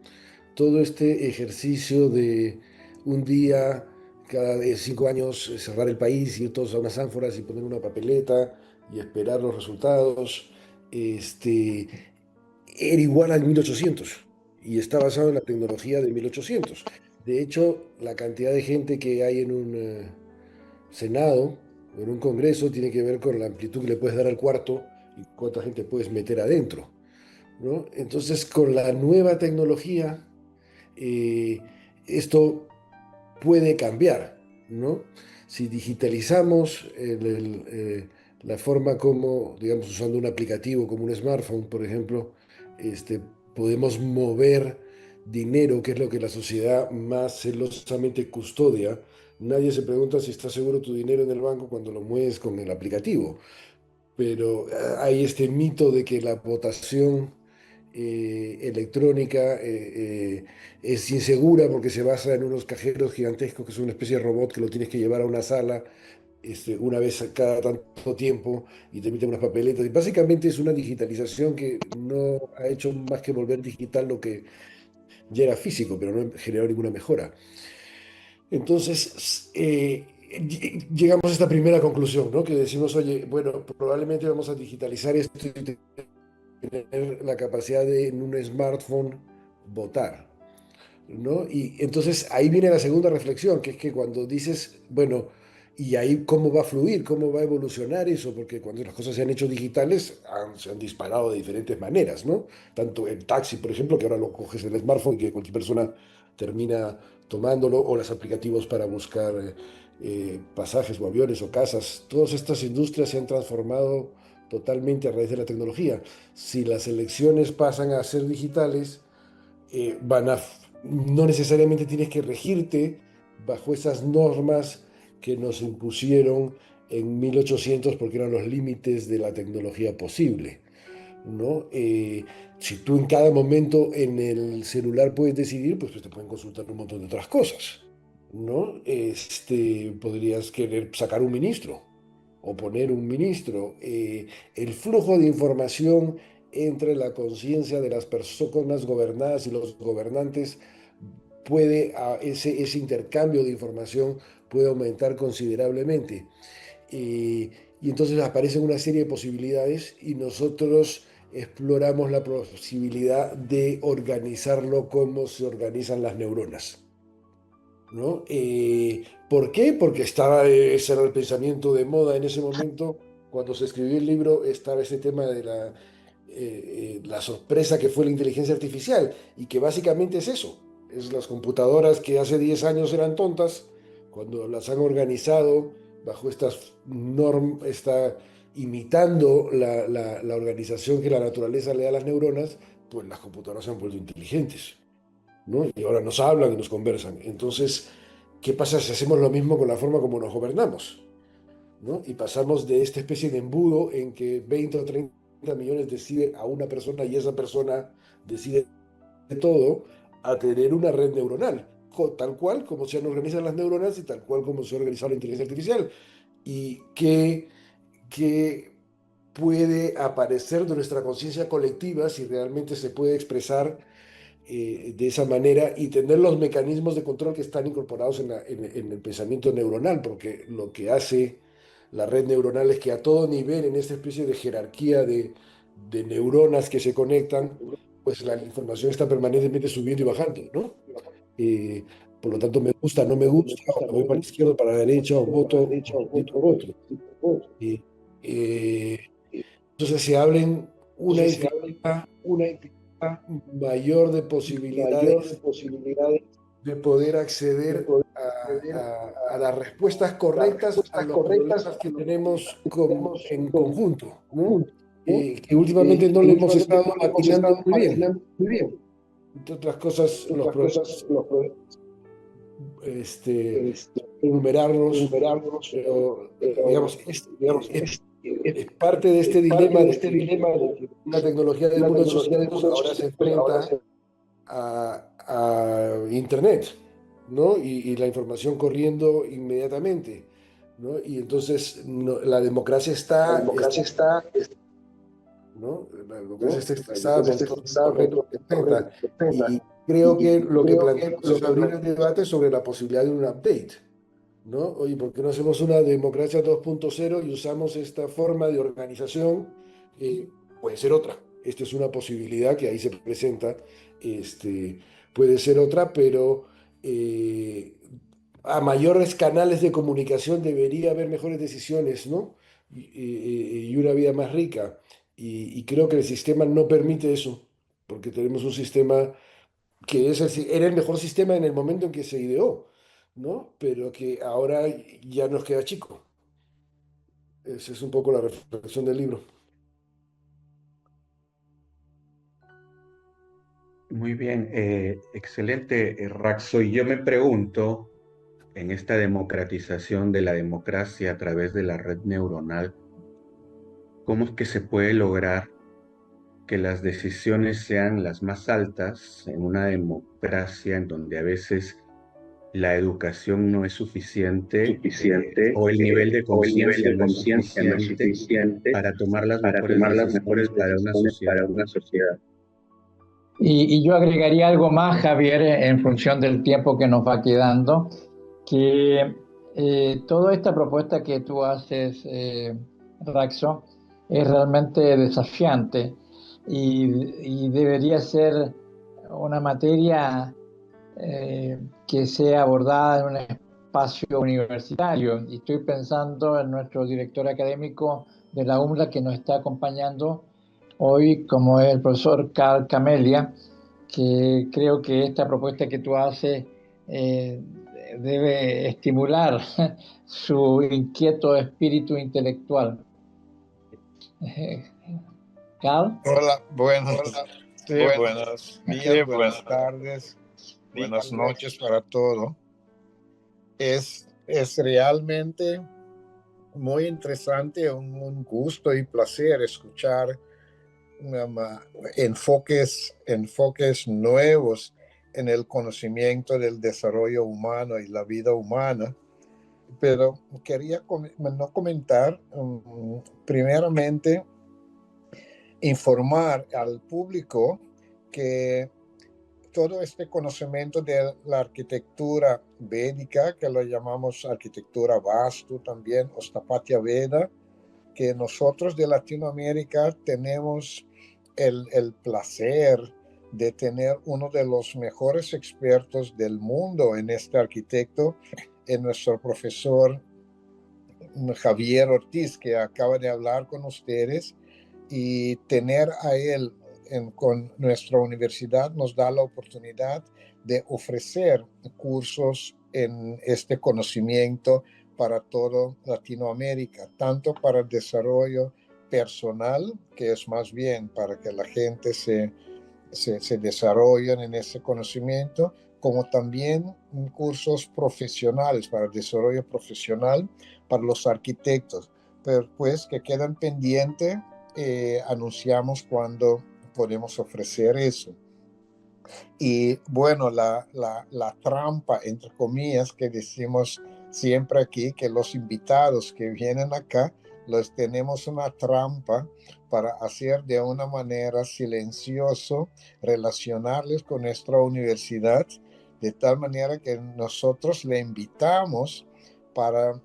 Speaker 3: Todo este ejercicio de un día, cada 5 años, cerrar el país, ir todos a unas ánforas y poner una papeleta y esperar los resultados, era igual al 1800 y está basado en la tecnología de 1800. De hecho, la cantidad de gente que hay en un Senado o en un Congreso tiene que ver con la amplitud que le puedes dar al cuarto y cuánta gente puedes meter adentro, ¿no? Entonces, con la nueva tecnología, esto puede cambiar, ¿no? Si digitalizamos la forma como, digamos, usando un aplicativo como un smartphone, por ejemplo, podemos mover dinero, que es lo que la sociedad más celosamente custodia. Nadie se pregunta si está seguro tu dinero en el banco cuando lo mueves con el aplicativo, pero hay este mito de que la votación electrónica es insegura porque se basa en unos cajeros gigantescos que son una especie de robot que lo tienes que llevar a una sala una vez cada tanto tiempo y te emiten unas papeletas. Y básicamente es una digitalización que no ha hecho más que volver digital lo que ya era físico, pero no ha generado ninguna mejora. Entonces, llegamos a esta primera conclusión, ¿no? Que decimos, oye, bueno, probablemente vamos a digitalizar esto y tener la capacidad de en un smartphone votar, ¿no? Y entonces ahí viene la segunda reflexión, que es que cuando dices, bueno, ¿y ahí cómo va a fluir? ¿Cómo va a evolucionar eso? Porque cuando las cosas se han hecho digitales, se han disparado de diferentes maneras, ¿no? Tanto el taxi, por ejemplo, que ahora lo coges en el smartphone y que cualquier persona termina tomándolo, o los aplicativos para buscar pasajes o aviones o casas. Todas estas industrias se han transformado totalmente a raíz de la tecnología. Si las elecciones pasan a ser digitales, no necesariamente tienes que regirte bajo esas normas que nos impusieron en 1800 porque eran los límites de la tecnología posible, ¿no? Si tú en cada momento en el celular puedes decidir, pues te pueden consultar un montón de otras cosas, ¿no? Podrías querer sacar un ministro o poner un ministro. El flujo de información entre la conciencia de las personas gobernadas y los gobernantes ese intercambio de información puede aumentar considerablemente. Y entonces aparecen una serie de posibilidades y nosotros exploramos la posibilidad de organizarlo como se organizan las neuronas, ¿no? ¿Por qué? Porque ese era el pensamiento de moda en ese momento cuando se escribió el libro estaba ese tema de la sorpresa que fue la inteligencia artificial, y que básicamente es eso, es las computadoras que hace 10 años eran tontas, cuando las han organizado bajo estas normas, imitando la organización que la naturaleza le da a las neuronas, pues las computadoras se han vuelto inteligentes, ¿no? Y ahora nos hablan y nos conversan. Entonces, ¿qué pasa si hacemos lo mismo con la forma como nos gobernamos? ¿No? Y pasamos de esta especie de embudo en que 20 o 30 millones decide a una persona y esa persona decide todo, a tener una red neuronal, tal cual como se organizan las neuronas y tal cual como se ha organizado la inteligencia artificial. Y que puede aparecer de nuestra conciencia colectiva si realmente se puede expresar de esa manera y tener los mecanismos de control que están incorporados en el pensamiento neuronal, porque lo que hace la red neuronal es que a todo nivel, en esta especie de jerarquía de neuronas que se conectan, pues la información está permanentemente subiendo y bajando, ¿no? Eh, por lo tanto, me gusta, no me gusta, o me voy para la izquierda, para la derecha, o voto por otro. Entonces se abren una infinidad mayor de posibilidades de poder acceder a las respuestas correctas a los problemas que tenemos en conjunto, ¿no? Que últimamente no le hemos estado atinando muy bien. Entre otras cosas, los problemas, enumerarlos, pero, digamos, es parte de este dilema de que una tecnología de 1.800 ahora se enfrenta a Internet, ¿no? Y la información corriendo inmediatamente, ¿no? Y entonces la democracia está, ¿no? La democracia está estresada con todos estos retos que enfrenta. Y creo que lo que planteamos es abrir el debate sobre la posibilidad de un update, ¿no? Oye, ¿por qué no hacemos una democracia 2.0 y usamos esta forma de organización? Puede ser otra. Esta es una posibilidad que ahí se presenta. Puede ser otra, pero a mayores canales de comunicación debería haber mejores decisiones, ¿no? Y una vida más rica. Y creo que el sistema no permite eso, porque tenemos un sistema que era el mejor sistema en el momento en que se ideó, ¿no? Pero que ahora ya nos queda chico. Esa es un poco la reflexión del libro.
Speaker 5: Muy bien, excelente, Raxo. Y yo me pregunto, en esta democratización de la democracia a través de la red neuronal, ¿cómo es que se puede lograr que las decisiones sean las más altas en una democracia en donde a veces la educación no es suficiente, o el nivel de conciencia no es suficiente para tomar las mejores decisiones para una sociedad?
Speaker 1: Y yo agregaría algo más, Javier, en función del tiempo que nos va quedando, que toda esta propuesta que tú haces, Raxo, es realmente desafiante y debería ser una materia que sea abordada en un espacio universitario. Y estoy pensando en nuestro director académico de la UMLA que nos está acompañando hoy, como es el profesor Carl Camelia, que creo que esta propuesta que tú haces debe estimular su inquieto espíritu intelectual. Carl.
Speaker 8: Hola, buenos días, buenas tardes, buenas noches para todos. Es realmente muy interesante, un gusto y placer escuchar enfoques nuevos en el conocimiento del desarrollo humano y la vida humana. Pero quería comentar, primeramente, informar al público que todo este conocimiento de la arquitectura védica, que lo llamamos arquitectura Vastu también, o Sthapatya Veda, que nosotros de Latinoamérica tenemos el placer de tener uno de los mejores expertos del mundo en este arquitecto, en nuestro profesor Javier Ortiz, que acaba de hablar con ustedes, y tener a él con nuestra universidad nos da la oportunidad de ofrecer cursos en este conocimiento para toda Latinoamérica, tanto para el desarrollo personal, que es más bien para que la gente se desarrolle en ese conocimiento, como también cursos profesionales para el desarrollo profesional para los arquitectos. Pero pues que quedan pendientes, anunciamos cuando podemos ofrecer eso. Y bueno, la trampa, entre comillas, que decimos siempre aquí, que los invitados que vienen acá, los tenemos una trampa para hacer de una manera silencioso, relacionarles con nuestra universidad, de tal manera que nosotros le invitamos para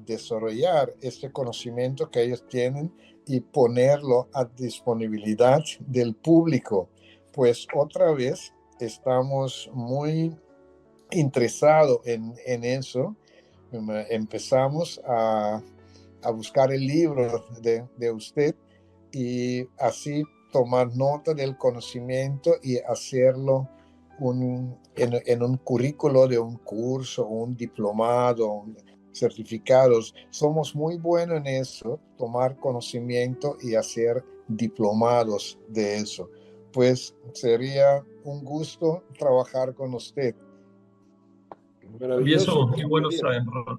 Speaker 8: desarrollar este conocimiento que ellos tienen y ponerlo a disponibilidad del público. Pues otra vez estamos muy interesados en eso. Empezamos a buscar el libro de usted y así tomar nota del conocimiento y hacerlo en un currículo de un curso, un diplomado, certificados. Somos muy buenos en eso, tomar conocimiento y hacer diplomados de eso. Pues sería un gusto trabajar con usted.
Speaker 2: También somos muy buenos a enrolar.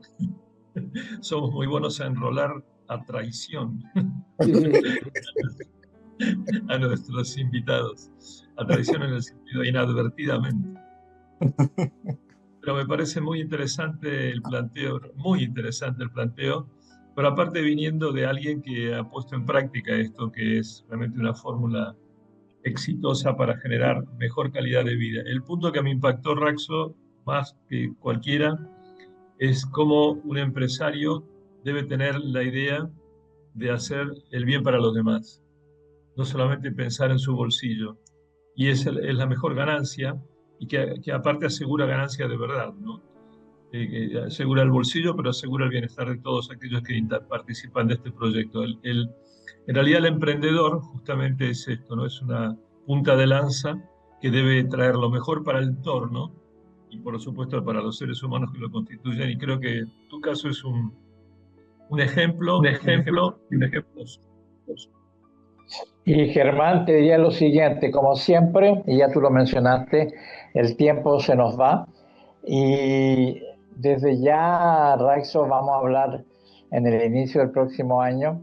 Speaker 2: Somos muy buenos a enrolar a traición a nuestros invitados. A traición en el sentido inadvertidamente. Pero me parece muy interesante el planteo, pero aparte viniendo de alguien que ha puesto en práctica esto, que es realmente una fórmula exitosa para generar mejor calidad de vida. El punto que me impactó, Raxo, más que cualquiera, es cómo un empresario debe tener la idea de hacer el bien para los demás, no solamente pensar en su bolsillo. Y es la mejor ganancia, y que aparte asegura ganancia de verdad, ¿no? Que asegura el bolsillo, pero asegura el bienestar de todos aquellos que participan de este proyecto. En realidad el emprendedor justamente es esto, ¿no? Es una punta de lanza que debe traer lo mejor para el entorno y por supuesto para los seres humanos que lo constituyen, y creo que tu caso es un ejemplo.
Speaker 1: Y Germán, te diría lo siguiente, como siempre, y ya tú lo mencionaste, el tiempo se nos va y desde ya, Raxo, vamos a hablar en el inicio del próximo año,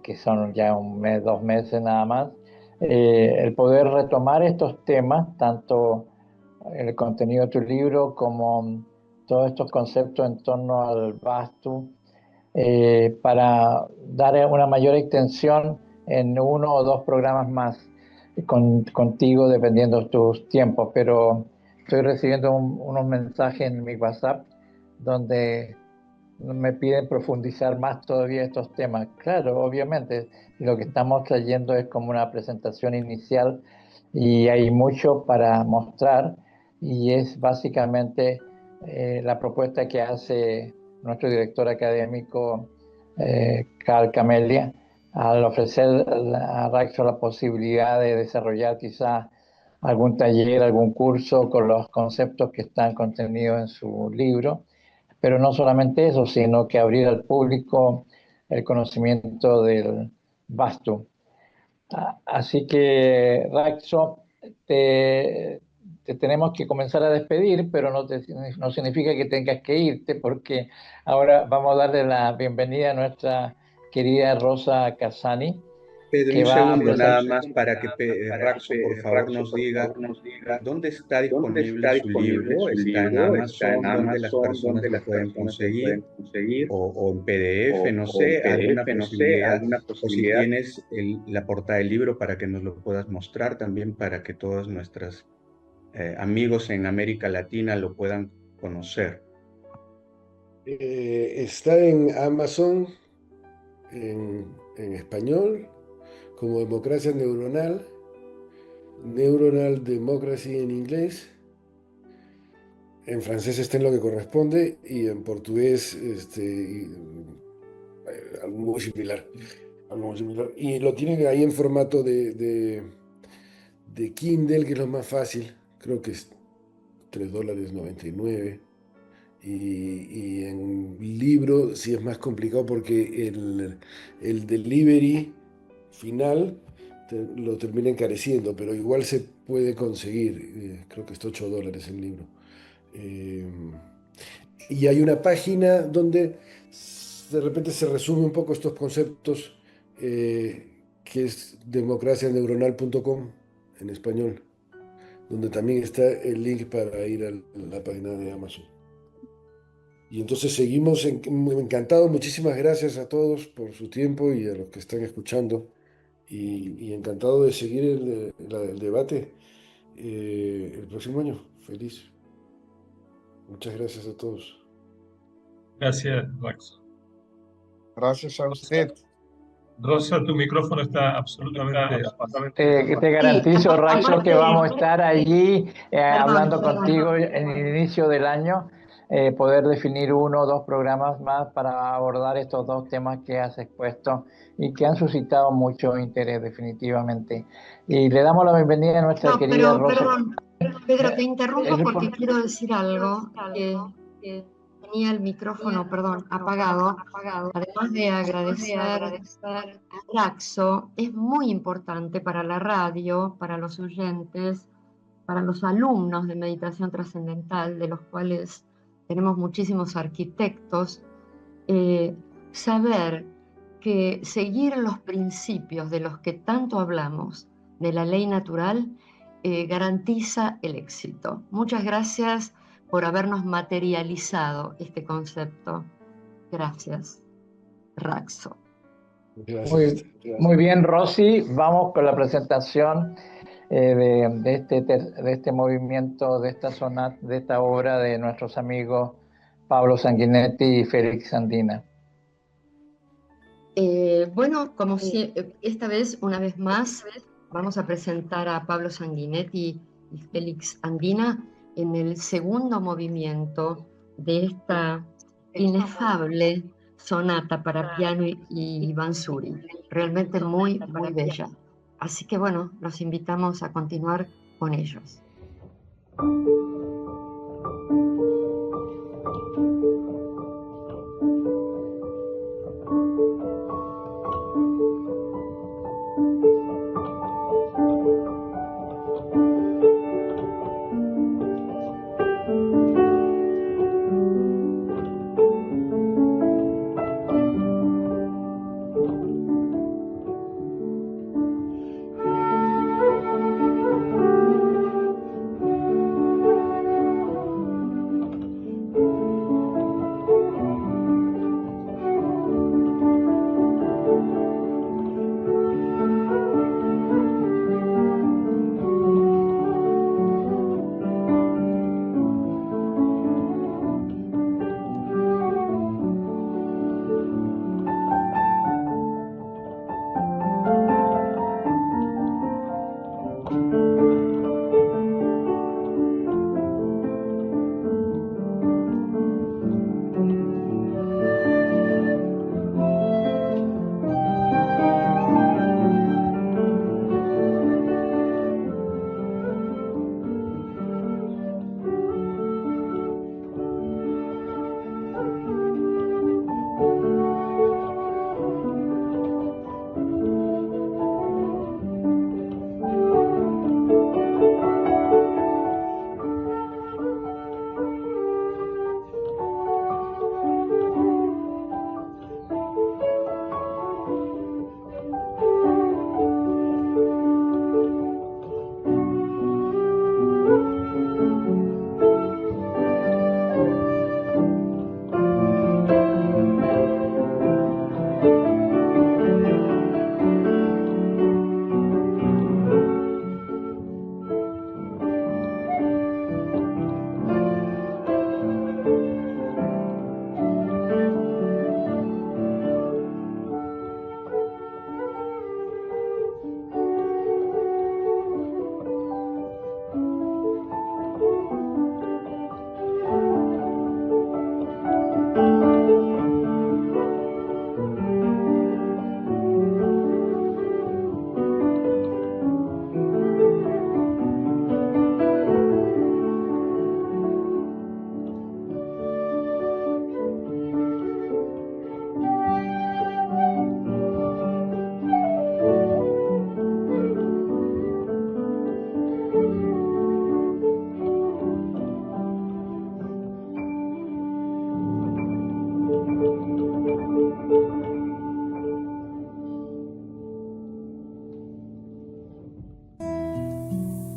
Speaker 1: que son ya un mes, 2 meses nada más, el poder retomar estos temas, tanto el contenido de tu libro como todos estos conceptos en torno al Vastu, para dar una mayor extensión en 1 o 2 programas más contigo, dependiendo de tus tiempos. Pero estoy recibiendo unos mensajes en mi WhatsApp donde me piden profundizar más todavía estos temas. Claro, obviamente, lo que estamos trayendo es como una presentación inicial y hay mucho para mostrar, y es básicamente la propuesta que hace nuestro director académico, Carl Camelia, al ofrecer a Raxo la posibilidad de desarrollar quizás algún taller, algún curso con los conceptos que están contenidos en su libro. Pero no solamente eso, sino que abrir al público el conocimiento del Vastu. Así que, Raxo, te tenemos que comenzar a despedir, pero no significa que tengas que irte, porque ahora vamos a darle la bienvenida a nuestra querida Rosa Casani.
Speaker 5: Pedro, un segundo nada más para que Raxo, por favor, nos diga dónde está disponible su libro. ¿Está en Amazon? ¿Dónde las personas lo pueden conseguir? O en PDF, no sé, alguna posibilidad. O si tienes la portada del libro para que nos lo puedas mostrar también, para que todos nuestros amigos en América Latina lo puedan conocer.
Speaker 3: Está en Amazon en español como Democracia Neuronal, Neuronal Democracy en inglés. En francés está en lo que corresponde, y en portugués algo muy similar. Algo muy similar. Y lo tienen ahí en formato de Kindle, que es lo más fácil. Creo que es $3.99. Y en libro sí es más complicado porque el delivery final lo termina encareciendo, pero igual se puede conseguir. Creo que está $8 el libro. Eh, y hay una página donde de repente se resume un poco estos conceptos, que es democracianeuronal.com en español, donde también está el link para ir a la página de Amazon. Y entonces seguimos encantados. Muchísimas gracias a todos por su tiempo y a los que están escuchando. Y encantado de seguir el debate el próximo año. Feliz. Muchas gracias a todos.
Speaker 2: Gracias, Raxo.
Speaker 8: Gracias a usted.
Speaker 2: Rosa, tu micrófono está absolutamente...
Speaker 1: Te garantizo, Raxo, que vamos a estar allí hablando
Speaker 6: Perdón.
Speaker 1: contigo en el inicio del año, poder definir 1 o 2 programas más para abordar estos 2 temas que has expuesto y que han suscitado mucho interés definitivamente. Y le damos la bienvenida a nuestra querida Rosa.
Speaker 6: Perdón, Pedro, te interrumpo porque quiero decir algo. Tenía el micrófono, apagado. Además de agradecer a Raxo, es muy importante para la radio, para los oyentes, para los alumnos de meditación trascendental, de los cuales tenemos muchísimos arquitectos, saber que seguir los principios de los que tanto hablamos, de la ley natural, garantiza el éxito. Muchas gracias por habernos materializado este concepto. Gracias, Raxo.
Speaker 3: Gracias.
Speaker 1: Muy bien, Rosy. Vamos con la presentación de este movimiento, de esta sonata, de esta obra de nuestros amigos Pablo Sanguinetti y Félix Andina.
Speaker 6: Bueno, como si, esta vez, una vez más, vamos a presentar a Pablo Sanguinetti y Félix Andina en el segundo movimiento de esta inefable sonata para piano y Bansuri, realmente muy, muy bella. Así que bueno, los invitamos a continuar con ellos.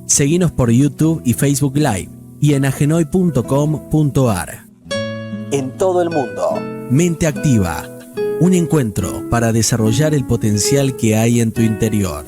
Speaker 9: Seguinos por YouTube y Facebook Live y en agenoy.com.ar. En todo el mundo, Mente Activa, un encuentro para desarrollar el potencial que hay en tu interior.